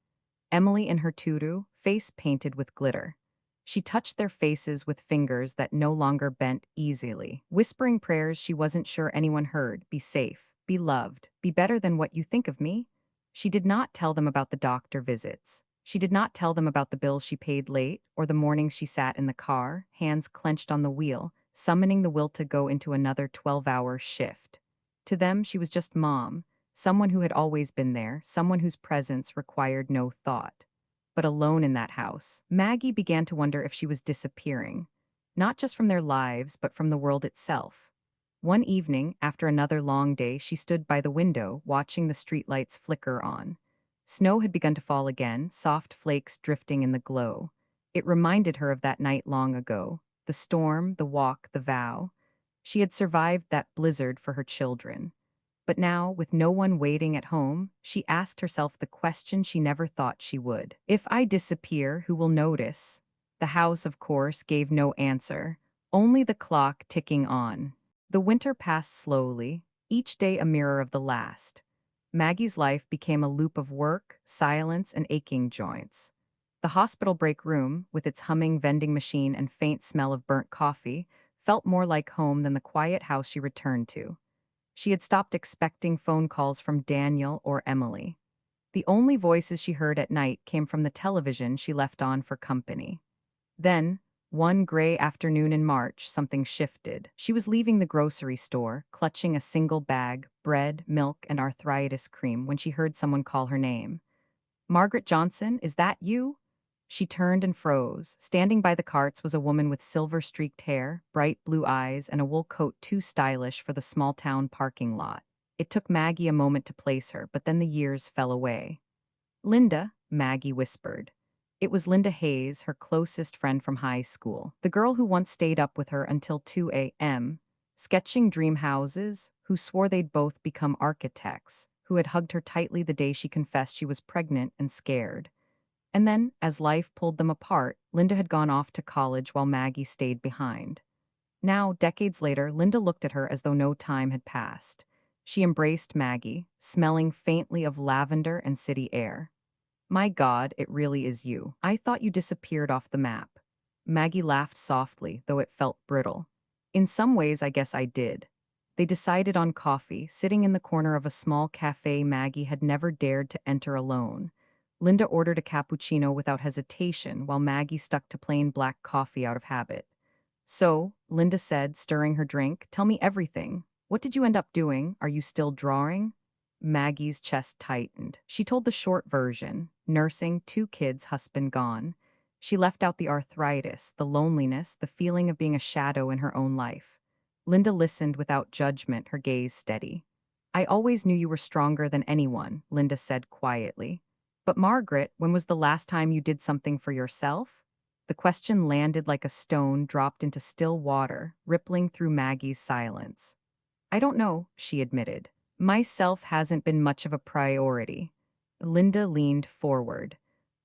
Emily in her tutu, face painted with glitter. She touched their faces with fingers that no longer bent easily, whispering prayers she wasn't sure anyone heard: "Be safe, be loved, be better than what you think of me." She did not tell them about the doctor visits. She did not tell them about the bills she paid late or the mornings she sat in the car, hands clenched on the wheel, summoning the will to go into another 12-hour shift. To them, she was just mom, someone who had always been there, someone whose presence required no thought. But alone in that house, Maggie began to wonder if she was disappearing, not just from their lives, but from the world itself. One evening, after another long day, she stood by the window, watching the streetlights flicker on. Snow had begun to fall again, soft flakes drifting in the glow. It reminded her of that night long ago. The storm, the walk, the vow. She had survived that blizzard for her children. But now, with no one waiting at home, she asked herself the question she never thought she would. If I disappear, who will notice? The house, of course, gave no answer, only the clock ticking on. The winter passed slowly, each day a mirror of the last. Maggie's life became a loop of work, silence, and aching joints. The hospital break room, with its humming vending machine and faint smell of burnt coffee, felt more like home than the quiet house she returned to. She had stopped expecting phone calls from Daniel or Emily. The only voices she heard at night came from the television she left on for company. Then, one gray afternoon in March, something shifted. She was leaving the grocery store, clutching a single bag, bread, milk, and arthritis cream, when she heard someone call her name. Margaret Johnson, is that you? She turned and froze. Standing by the carts was a woman with silver-streaked hair, bright blue eyes, and a wool coat too stylish for the small-town parking lot. It took Maggie a moment to place her, but then the years fell away. Linda, Maggie whispered. It was Linda Hayes, her closest friend from high school, the girl who once stayed up with her until 2 a.m., sketching dream houses, who swore they'd both become architects, who had hugged her tightly the day she confessed she was pregnant and scared. And then, as life pulled them apart, Linda had gone off to college while Maggie stayed behind. Now, decades later, Linda looked at her as though no time had passed. She embraced Maggie, smelling faintly of lavender and city air. My God, it really is you. I thought you disappeared off the map. Maggie laughed softly, though it felt brittle. In some ways, I guess I did. They decided on coffee, sitting in the corner of a small cafe Maggie had never dared to enter alone. Linda ordered a cappuccino without hesitation, while Maggie stuck to plain black coffee out of habit. So, Linda said, stirring her drink, tell me everything. What did you end up doing? Are you still drawing? Maggie's chest tightened. She told the short version, nursing 2 kids, husband gone. She left out the arthritis, the loneliness, the feeling of being a shadow in her own life. Linda listened without judgment, her gaze steady. I always knew you were stronger than anyone, Linda said quietly. But Margaret, when was the last time you did something for yourself? The question landed like a stone dropped into still water, rippling through Maggie's silence. I don't know, she admitted. Myself hasn't been much of a priority. Linda leaned forward.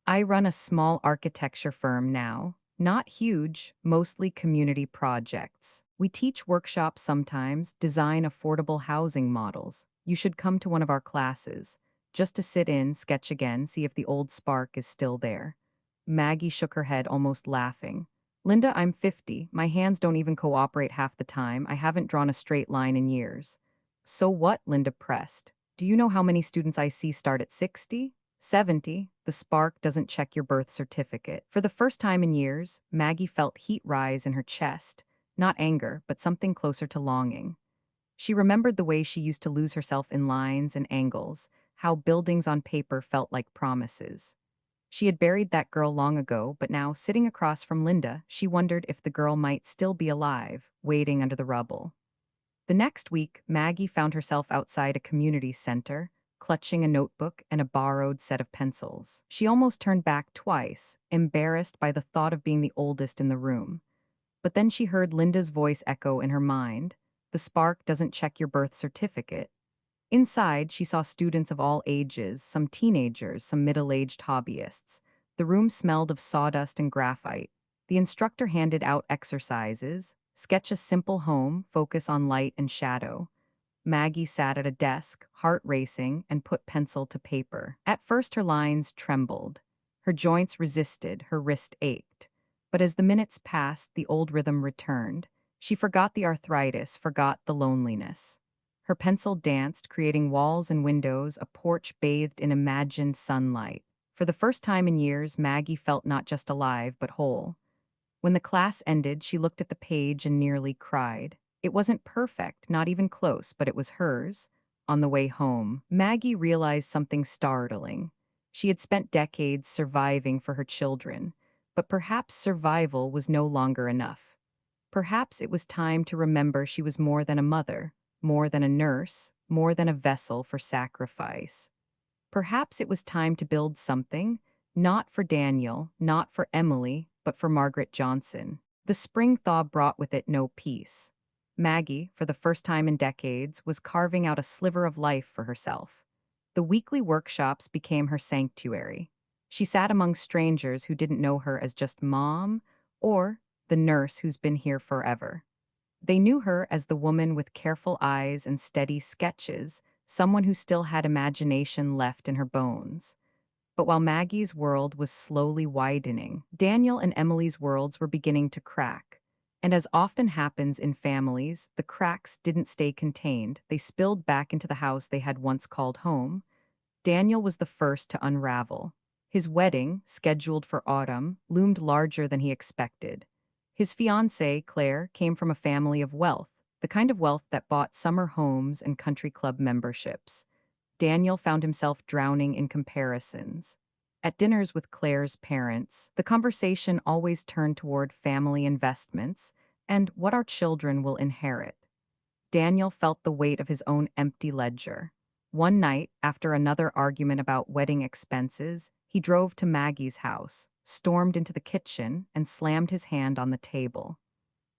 I run a small architecture firm now. Not huge, mostly community projects. We teach workshops sometimes, design affordable housing models. You should come to one of our classes. Just to sit in, sketch again, see if the old spark is still there. Maggie shook her head, almost laughing. Linda, I'm 50. My hands don't even cooperate half the time. I haven't drawn a straight line in years. So what? Linda pressed. Do you know how many students I see start at 60? 70? The spark doesn't check your birth certificate. For the first time in years, Maggie felt heat rise in her chest. Not anger, but something closer to longing. She remembered the way she used to lose herself in lines and angles, how buildings on paper felt like promises. She had buried that girl long ago, but now, sitting across from Linda, she wondered if the girl might still be alive, waiting under the rubble. The next week, Maggie found herself outside a community center, clutching a notebook and a borrowed set of pencils. She almost turned back twice, embarrassed by the thought of being the oldest in the room. But then she heard Linda's voice echo in her mind. The spark doesn't check your birth certificate. Inside, she saw students of all ages, some teenagers, some middle-aged hobbyists. The room smelled of sawdust and graphite. The instructor handed out exercises. Sketch a simple home, focus on light and shadow. Maggie sat at a desk, heart racing, and put pencil to paper. At first her lines trembled. Her joints resisted, her wrist ached. But as the minutes passed, the old rhythm returned. She forgot the arthritis, forgot the loneliness. Her pencil danced, creating walls and windows, a porch bathed in imagined sunlight. For the first time in years, Maggie felt not just alive, but whole. When the class ended, she looked at the page and nearly cried. It wasn't perfect, not even close, but it was hers. On the way home, Maggie realized something startling. She had spent decades surviving for her children, but perhaps survival was no longer enough. Perhaps it was time to remember she was more than a mother, more than a nurse, more than a vessel for sacrifice. Perhaps it was time to build something, not for Daniel, not for Emily, but for Margaret Johnson. The spring thaw brought with it no peace. Maggie, for the first time in decades, was carving out a sliver of life for herself. The weekly workshops became her sanctuary. She sat among strangers who didn't know her as just mom or the nurse who's been here forever. They knew her as the woman with careful eyes and steady sketches, someone who still had imagination left in her bones. But while Maggie's world was slowly widening, Daniel and Emily's worlds were beginning to crack. And as often happens in families, the cracks didn't stay contained. They spilled back into the house they had once called home. Daniel was the first to unravel. His wedding, scheduled for autumn, loomed larger than he expected. His fiancée, Claire, came from a family of wealth, the kind of wealth that bought summer homes and country club memberships. Daniel found himself drowning in comparisons. At dinners with Claire's parents, the conversation always turned toward family investments and what our children will inherit. Daniel felt the weight of his own empty ledger. One night, after another argument about wedding expenses, he drove to Maggie's house, stormed into the kitchen, and slammed his hand on the table.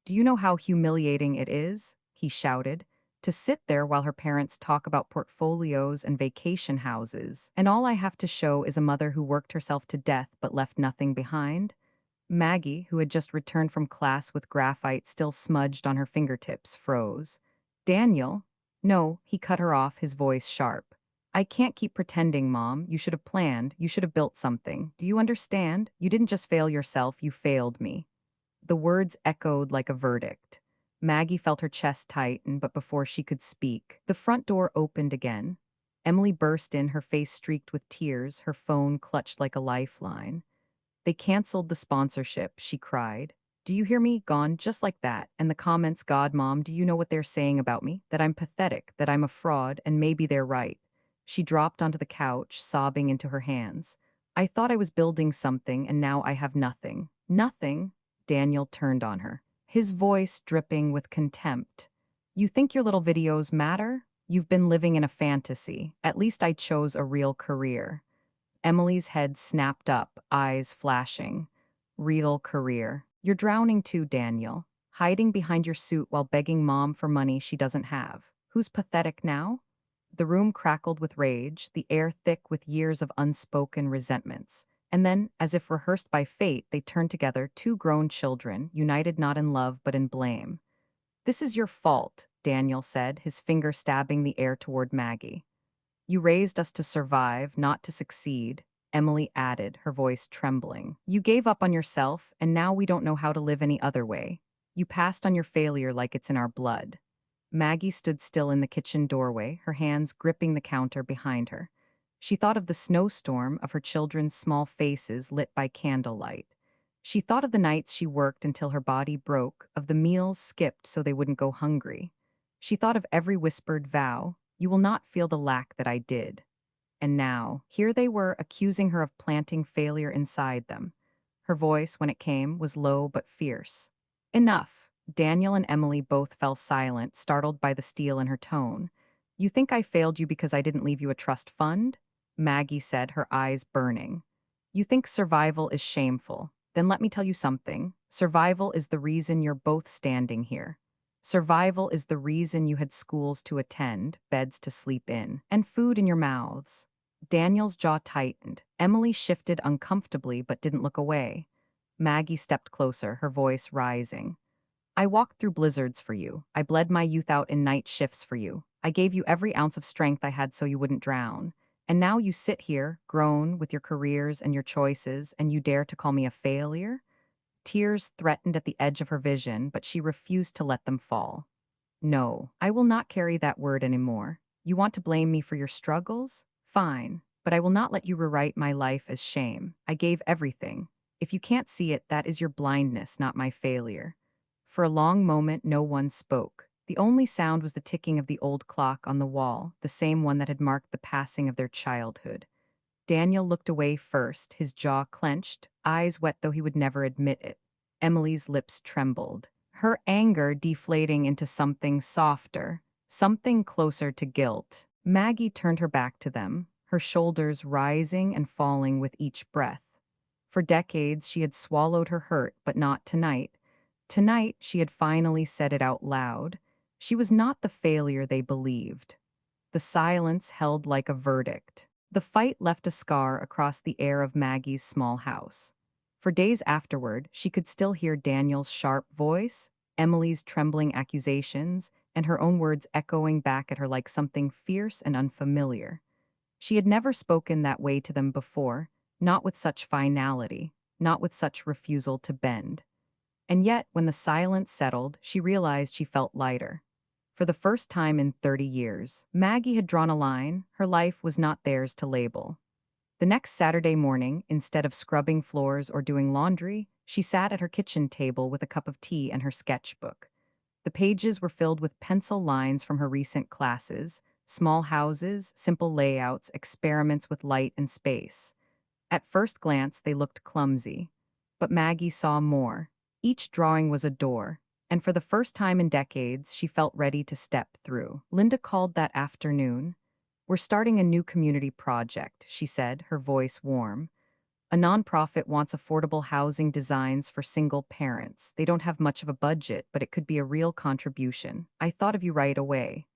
"Do you know how humiliating it is?" he shouted. "To sit there while her parents talk about portfolios and vacation houses, and all I have to show is a mother who worked herself to death but left nothing behind?" Maggie, who had just returned from class with graphite still smudged on her fingertips, froze. "Daniel?" "No," he cut her off, his voice sharp. "I can't keep pretending, Mom. You should have planned. You should have built something. Do you understand? You didn't just fail yourself, you failed me." The words echoed like a verdict. Maggie felt her chest tighten, but before she could speak, the front door opened again. Emily burst in, her face streaked with tears, her phone clutched like a lifeline. "They canceled the sponsorship," she cried. "Do you hear me? Gone just like that. And the comments, God, Mom, do you know what they're saying about me? That I'm pathetic, that I'm a fraud, and maybe they're right." She dropped onto the couch, sobbing into her hands. "I thought I was building something, and now I have nothing." "Nothing?" Daniel turned on her, his voice dripping with contempt. "You think your little videos matter? You've been living in a fantasy. At least I chose a real career." Emily's head snapped up, eyes flashing. "Real career. You're drowning too, Daniel. Hiding behind your suit while begging Mom for money she doesn't have. Who's pathetic now?" The room crackled with rage, the air thick with years of unspoken resentments. And then, as if rehearsed by fate, they turned together, two grown children, united not in love but in blame. "This is your fault," Daniel said, his finger stabbing the air toward Maggie. "You raised us to survive, not to succeed," Emily added, her voice trembling. "You gave up on yourself, and now we don't know how to live any other way. You passed on your failure like it's in our blood." Maggie stood still in the kitchen doorway, her hands gripping the counter behind her. She thought of the snowstorm, of her children's small faces lit by candlelight. She thought of the nights she worked until her body broke, of the meals skipped so they wouldn't go hungry. She thought of every whispered vow, "You will not feel the lack that I did." And now, here they were accusing her of planting failure inside them. Her voice, when it came, was low but fierce. "Enough." Daniel and Emily both fell silent, startled by the steel in her tone. "You think I failed you because I didn't leave you a trust fund?" Maggie said, her eyes burning. "You think survival is shameful. Then let me tell you something. Survival is the reason you're both standing here. Survival is the reason you had schools to attend, beds to sleep in, and food in your mouths." Daniel's jaw tightened. Emily shifted uncomfortably but didn't look away. Maggie stepped closer, her voice rising. "I walked through blizzards for you. I bled my youth out in night shifts for you. I gave you every ounce of strength I had so you wouldn't drown. And now you sit here, grown, with your careers and your choices, and you dare to call me a failure?" Tears threatened at the edge of her vision, but she refused to let them fall. "No, I will not carry that word anymore. You want to blame me for your struggles? Fine, but I will not let you rewrite my life as shame. I gave everything. If you can't see it, that is your blindness, not my failure." For a long moment, no one spoke. The only sound was the ticking of the old clock on the wall, the same one that had marked the passing of their childhood. Daniel looked away first, his jaw clenched, eyes wet though he would never admit it. Emily's lips trembled, her anger deflating into something softer, something closer to guilt. Maggie turned her back to them, her shoulders rising and falling with each breath. For decades, she had swallowed her hurt, but not tonight. Tonight, she had finally said it out loud. She was not the failure they believed. The silence held like a verdict. The fight left a scar across the air of Maggie's small house. For days afterward, she could still hear Daniel's sharp voice, Emily's trembling accusations, and her own words echoing back at her like something fierce and unfamiliar. She had never spoken that way to them before, not with such finality, not with such refusal to bend. And yet, when the silence settled, she realized she felt lighter. For the first time in 30 years, Maggie had drawn a line. Her life was not theirs to label. The next Saturday morning, instead of scrubbing floors or doing laundry, she sat at her kitchen table with a cup of tea and her sketchbook. The pages were filled with pencil lines from her recent classes, small houses, simple layouts, experiments with light and space. At first glance, they looked clumsy. But Maggie saw more. Each drawing was a door, and for the first time in decades, she felt ready to step through. Linda called that afternoon. "We're starting a new community project," she said, her voice warm. "A nonprofit wants affordable housing designs for single parents. They don't have much of a budget, but it could be a real contribution. I thought of you right away."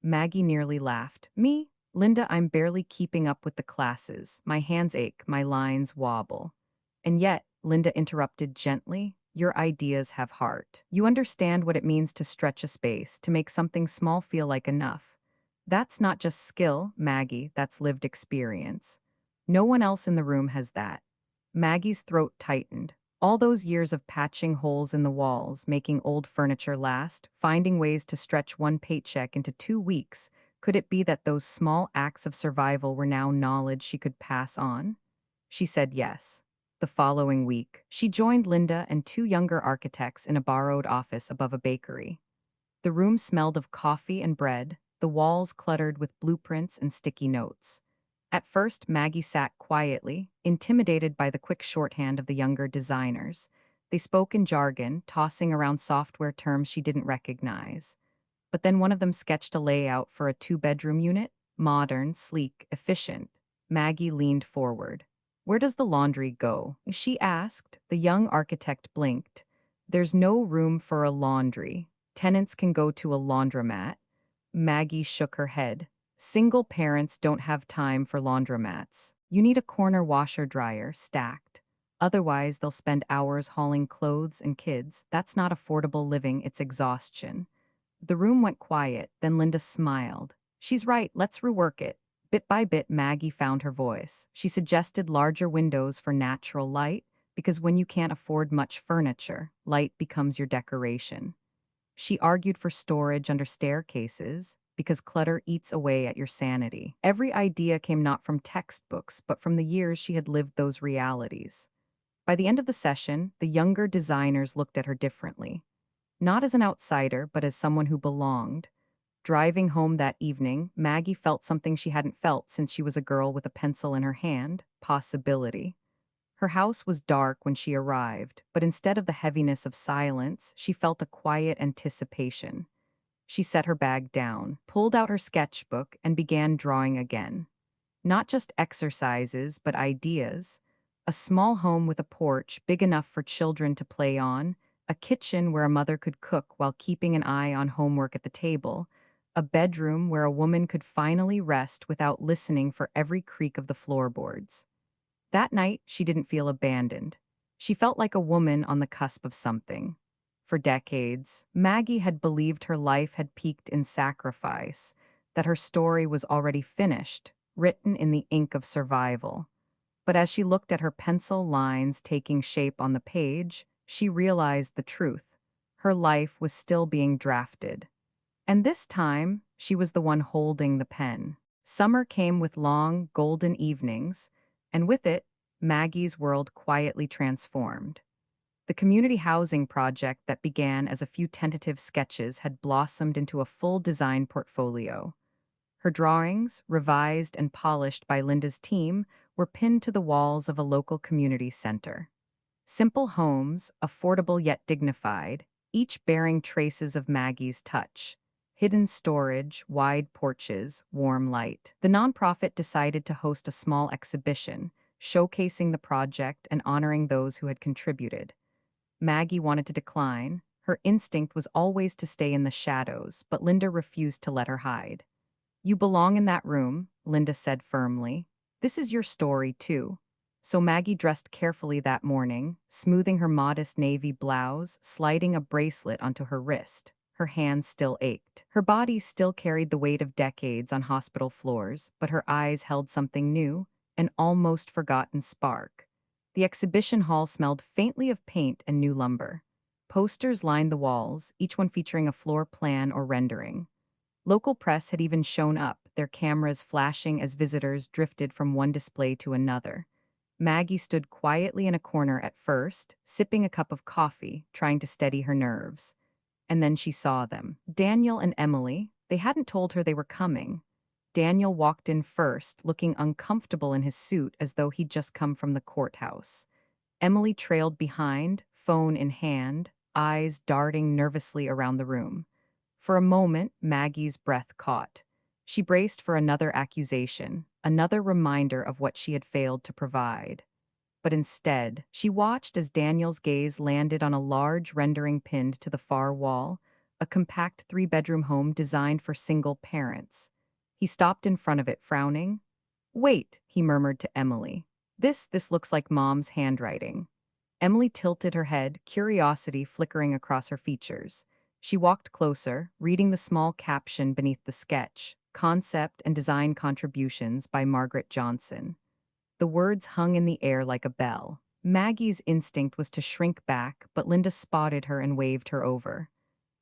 Maggie nearly laughed. "Me? Linda, I'm barely keeping up with the classes. My hands ache, my lines wobble." And yet, Linda interrupted gently, "Your ideas have heart. You understand what it means to stretch a space, to make something small feel like enough. That's not just skill, Maggie, that's lived experience. No one else in the room has that." Maggie's throat tightened. All those years of patching holes in the walls, making old furniture last, finding ways to stretch one paycheck into 2 weeks, could it be that those small acts of survival were now knowledge she could pass on? She said yes. The following week, she joined Linda and two younger architects in a borrowed office above a bakery. The room smelled of coffee and bread, the walls cluttered with blueprints and sticky notes. At first, Maggie sat quietly, intimidated by the quick shorthand of the younger designers. They spoke in jargon, tossing around software terms she didn't recognize. But then one of them sketched a layout for a two-bedroom unit, modern, sleek, efficient. Maggie leaned forward. "Where does the laundry go?" she asked. The young architect blinked. "There's no room for a laundry. Tenants can go to a laundromat." Maggie shook her head. "Single parents don't have time for laundromats. You need a corner washer dryer, stacked. Otherwise, they'll spend hours hauling clothes and kids. That's not affordable living, it's exhaustion." The room went quiet, then Linda smiled. "She's right, let's rework it." Bit by bit, Maggie found her voice. She suggested larger windows for natural light, because when you can't afford much furniture, light becomes your decoration. She argued for storage under staircases, because clutter eats away at your sanity. Every idea came not from textbooks, but from the years she had lived those realities. By the end of the session, the younger designers looked at her differently. Not as an outsider, but as someone who belonged. Driving home that evening, Maggie felt something she hadn't felt since she was a girl with a pencil in her hand: possibility. Her house was dark when she arrived, but instead of the heaviness of silence, she felt a quiet anticipation. She set her bag down, pulled out her sketchbook, and began drawing again. Not just exercises, but ideas. A small home with a porch big enough for children to play on, a kitchen where a mother could cook while keeping an eye on homework at the table, a bedroom where a woman could finally rest without listening for every creak of the floorboards. That night, she didn't feel abandoned. She felt like a woman on the cusp of something. For decades, Maggie had believed her life had peaked in sacrifice, that her story was already finished, written in the ink of survival. But as she looked at her pencil lines taking shape on the page, she realized the truth. Her life was still being drafted. And this time, she was the one holding the pen. Summer came with long, golden evenings, and with it, Maggie's world quietly transformed. The community housing project that began as a few tentative sketches had blossomed into a full design portfolio. Her drawings, revised and polished by Linda's team, were pinned to the walls of a local community center. Simple homes, affordable yet dignified, each bearing traces of Maggie's touch. Hidden storage, wide porches, warm light. The nonprofit decided to host a small exhibition, showcasing the project and honoring those who had contributed. Maggie wanted to decline. Her instinct was always to stay in the shadows, but Linda refused to let her hide. You belong in that room, Linda said firmly. This is your story, too. So Maggie dressed carefully that morning, smoothing her modest navy blouse, sliding a bracelet onto her wrist. Her hands still ached. Her body still carried the weight of decades on hospital floors, but her eyes held something new, an almost forgotten spark. The exhibition hall smelled faintly of paint and new lumber. Posters lined the walls, each one featuring a floor plan or rendering. Local press had even shown up, their cameras flashing as visitors drifted from one display to another. Maggie stood quietly in a corner at first, sipping a cup of coffee, trying to steady her nerves. And then she saw them. Daniel and Emily. They hadn't told her they were coming. Daniel walked in first, looking uncomfortable in his suit as though he'd just come from the courthouse. Emily trailed behind, phone in hand, eyes darting nervously around the room. For a moment, Maggie's breath caught. She braced for another accusation, another reminder of what she had failed to provide. But instead, she watched as Daniel's gaze landed on a large rendering pinned to the far wall, a compact three-bedroom home designed for single parents. He stopped in front of it, frowning. Wait, he murmured to Emily. This looks like Mom's handwriting. Emily tilted her head, curiosity flickering across her features. She walked closer, reading the small caption beneath the sketch, Concept and Design Contributions by Margaret Johnson. The words hung in the air like a bell. Maggie's instinct was to shrink back, but Linda spotted her and waved her over.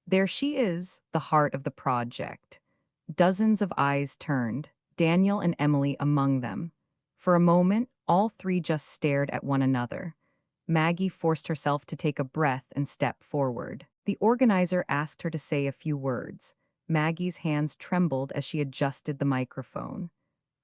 There she is, the heart of the project. Dozens of eyes turned, Daniel and Emily among them. For a moment, all three just stared at one another. Maggie forced herself to take a breath and step forward. The organizer asked her to say a few words. Maggie's hands trembled as she adjusted the microphone.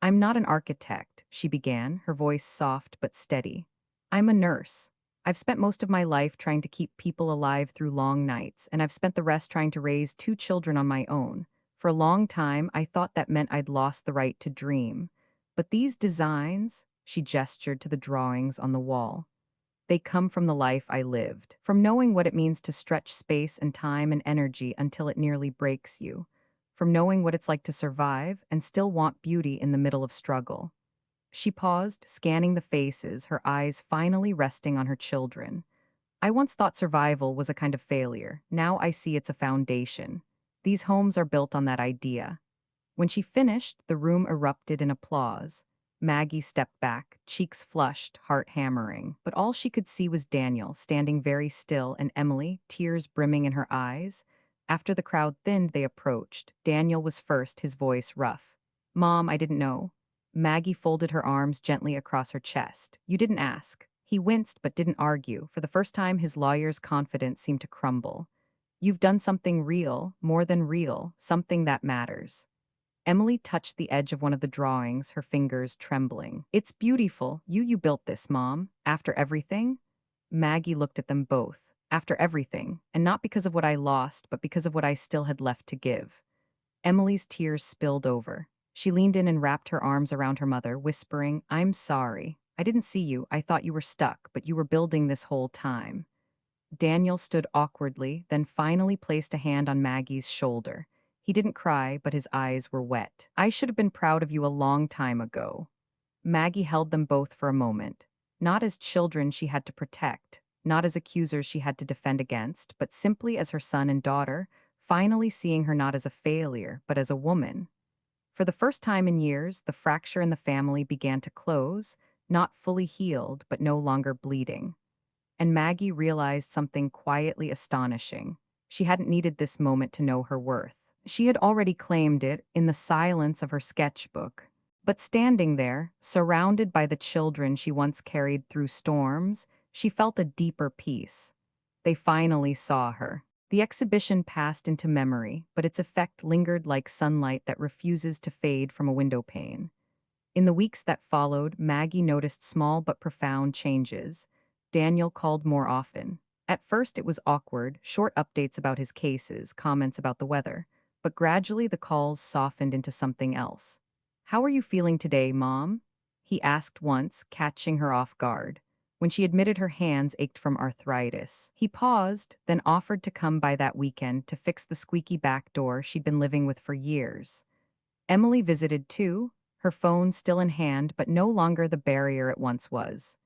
I'm not an architect, she began, her voice soft but steady. I'm a nurse. I've spent most of my life trying to keep people alive through long nights, and I've spent the rest trying to raise two children on my own. For a long time, I thought that meant I'd lost the right to dream. But these designs, she gestured to the drawings on the wall, they come from the life I lived, from knowing what it means to stretch space and time and energy until it nearly breaks you, from knowing what it's like to survive and still want beauty in the middle of struggle. She paused, scanning the faces, her eyes finally resting on her children. I once thought survival was a kind of failure. Now I see it's a foundation. These homes are built on that idea. When she finished, the room erupted in applause. Maggie stepped back, cheeks flushed, heart hammering. But all she could see was Daniel, standing very still, and Emily, tears brimming in her eyes. After the crowd thinned, they approached. Daniel was first, his voice rough. Mom, I didn't know. Maggie folded her arms gently across her chest. You didn't ask. He winced but didn't argue. For the first time, his lawyer's confidence seemed to crumble. You've done something real, more than real, something that matters. Emily touched the edge of one of the drawings, her fingers trembling. It's beautiful. You built this, Mom. After everything? Maggie looked at them both. After everything, and not because of what I lost, but because of what I still had left to give. Emily's tears spilled over. She leaned in and wrapped her arms around her mother, whispering, I'm sorry. I didn't see you. I thought you were stuck, but you were building this whole time. Daniel stood awkwardly, then finally placed a hand on Maggie's shoulder. He didn't cry, but his eyes were wet. I should have been proud of you a long time ago. Maggie held them both for a moment. Not as children she had to protect, not as accusers she had to defend against, but simply as her son and daughter, finally seeing her not as a failure, but as a woman. For the first time in years, the fracture in the family began to close, not fully healed, but no longer bleeding. And Maggie realized something quietly astonishing. She hadn't needed this moment to know her worth. She had already claimed it in the silence of her sketchbook. But standing there, surrounded by the children she once carried through storms, she felt a deeper peace. They finally saw her. The exhibition passed into memory, but its effect lingered like sunlight that refuses to fade from a window pane. In the weeks that followed, Maggie noticed small but profound changes. Daniel called more often. At first it was awkward, short updates about his cases, comments about the weather. But gradually the calls softened into something else. How are you feeling today, Mom? he asked once, catching her off guard. When she admitted her hands ached from arthritis, he paused, then offered to come by that weekend to fix the squeaky back door she'd been living with for years. Emily visited too, her phone still in hand but no longer the barrier it once was.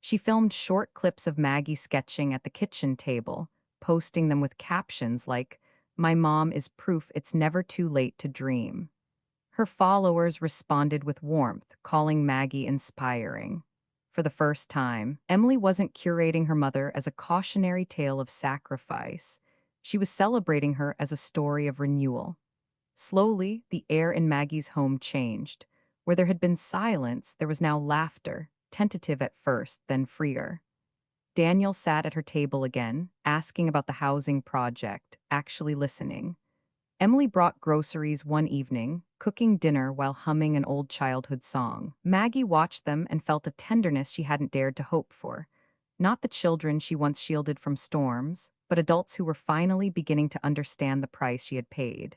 She filmed short clips of Maggie sketching at the kitchen table, posting them with captions like, "My mom is proof it's never too late to dream." Her followers responded with warmth, calling Maggie inspiring. For the first time, Emily wasn't curating her mother as a cautionary tale of sacrifice. She was celebrating her as a story of renewal. Slowly, the air in Maggie's home changed. Where there had been silence, there was now laughter, tentative at first, then freer. Daniel sat at her table again, asking about the housing project, actually listening. Emily brought groceries one evening, cooking dinner while humming an old childhood song. Maggie watched them and felt a tenderness she hadn't dared to hope for. Not the children she once shielded from storms, but adults who were finally beginning to understand the price she had paid.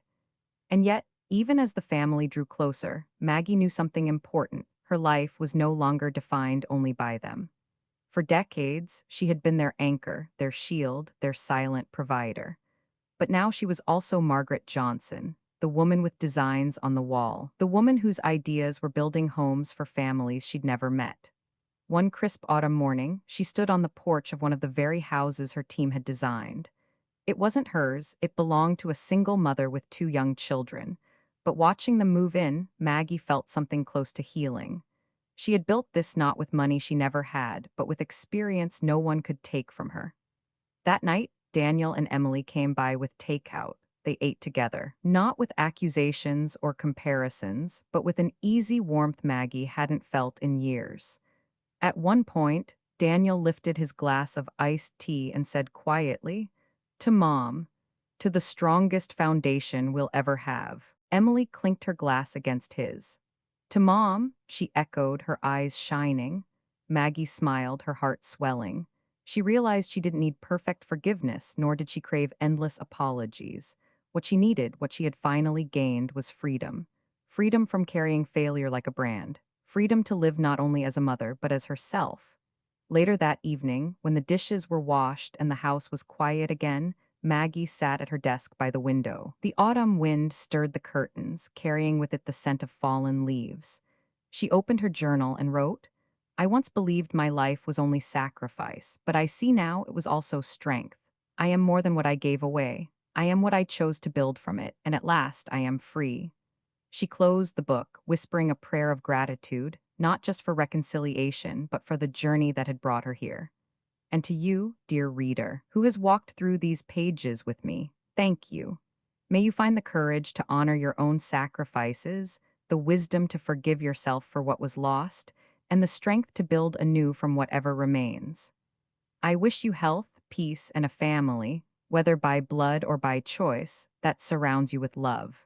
And yet, even as the family drew closer, Maggie knew something important. Her life was no longer defined only by them. For decades, she had been their anchor, their shield, their silent provider. But now she was also Margaret Johnson, the woman with designs on the wall, the woman whose ideas were building homes for families she'd never met. One crisp autumn morning, she stood on the porch of one of the very houses her team had designed. It wasn't hers, it belonged to a single mother with two young children. But watching them move in, Maggie felt something close to healing. She had built this not with money she never had, but with experience no one could take from her. That night, Daniel and Emily came by with takeout. They ate together, not with accusations or comparisons, but with an easy warmth Maggie hadn't felt in years. At one point, Daniel lifted his glass of iced tea and said quietly, "To Mom, to the strongest foundation we'll ever have." Emily clinked her glass against his. "To Mom," she echoed, her eyes shining. Maggie smiled, her heart swelling. She realized she didn't need perfect forgiveness, nor did she crave endless apologies. What she needed, what she had finally gained, was freedom. Freedom from carrying failure like a brand. Freedom to live not only as a mother, but as herself. Later that evening, when the dishes were washed and the house was quiet again, Maggie sat at her desk by the window. The autumn wind stirred the curtains, carrying with it the scent of fallen leaves. She opened her journal and wrote, "I once believed my life was only sacrifice, but I see now it was also strength. I am more than what I gave away. I am what I chose to build from it, and at last I am free." She closed the book, whispering a prayer of gratitude, not just for reconciliation, but for the journey that had brought her here. And to you, dear reader, who has walked through these pages with me, thank you. May you find the courage to honor your own sacrifices, the wisdom to forgive yourself for what was lost, and the strength to build anew from whatever remains. I wish you health, peace, and a family, whether by blood or by choice, that surrounds you with love.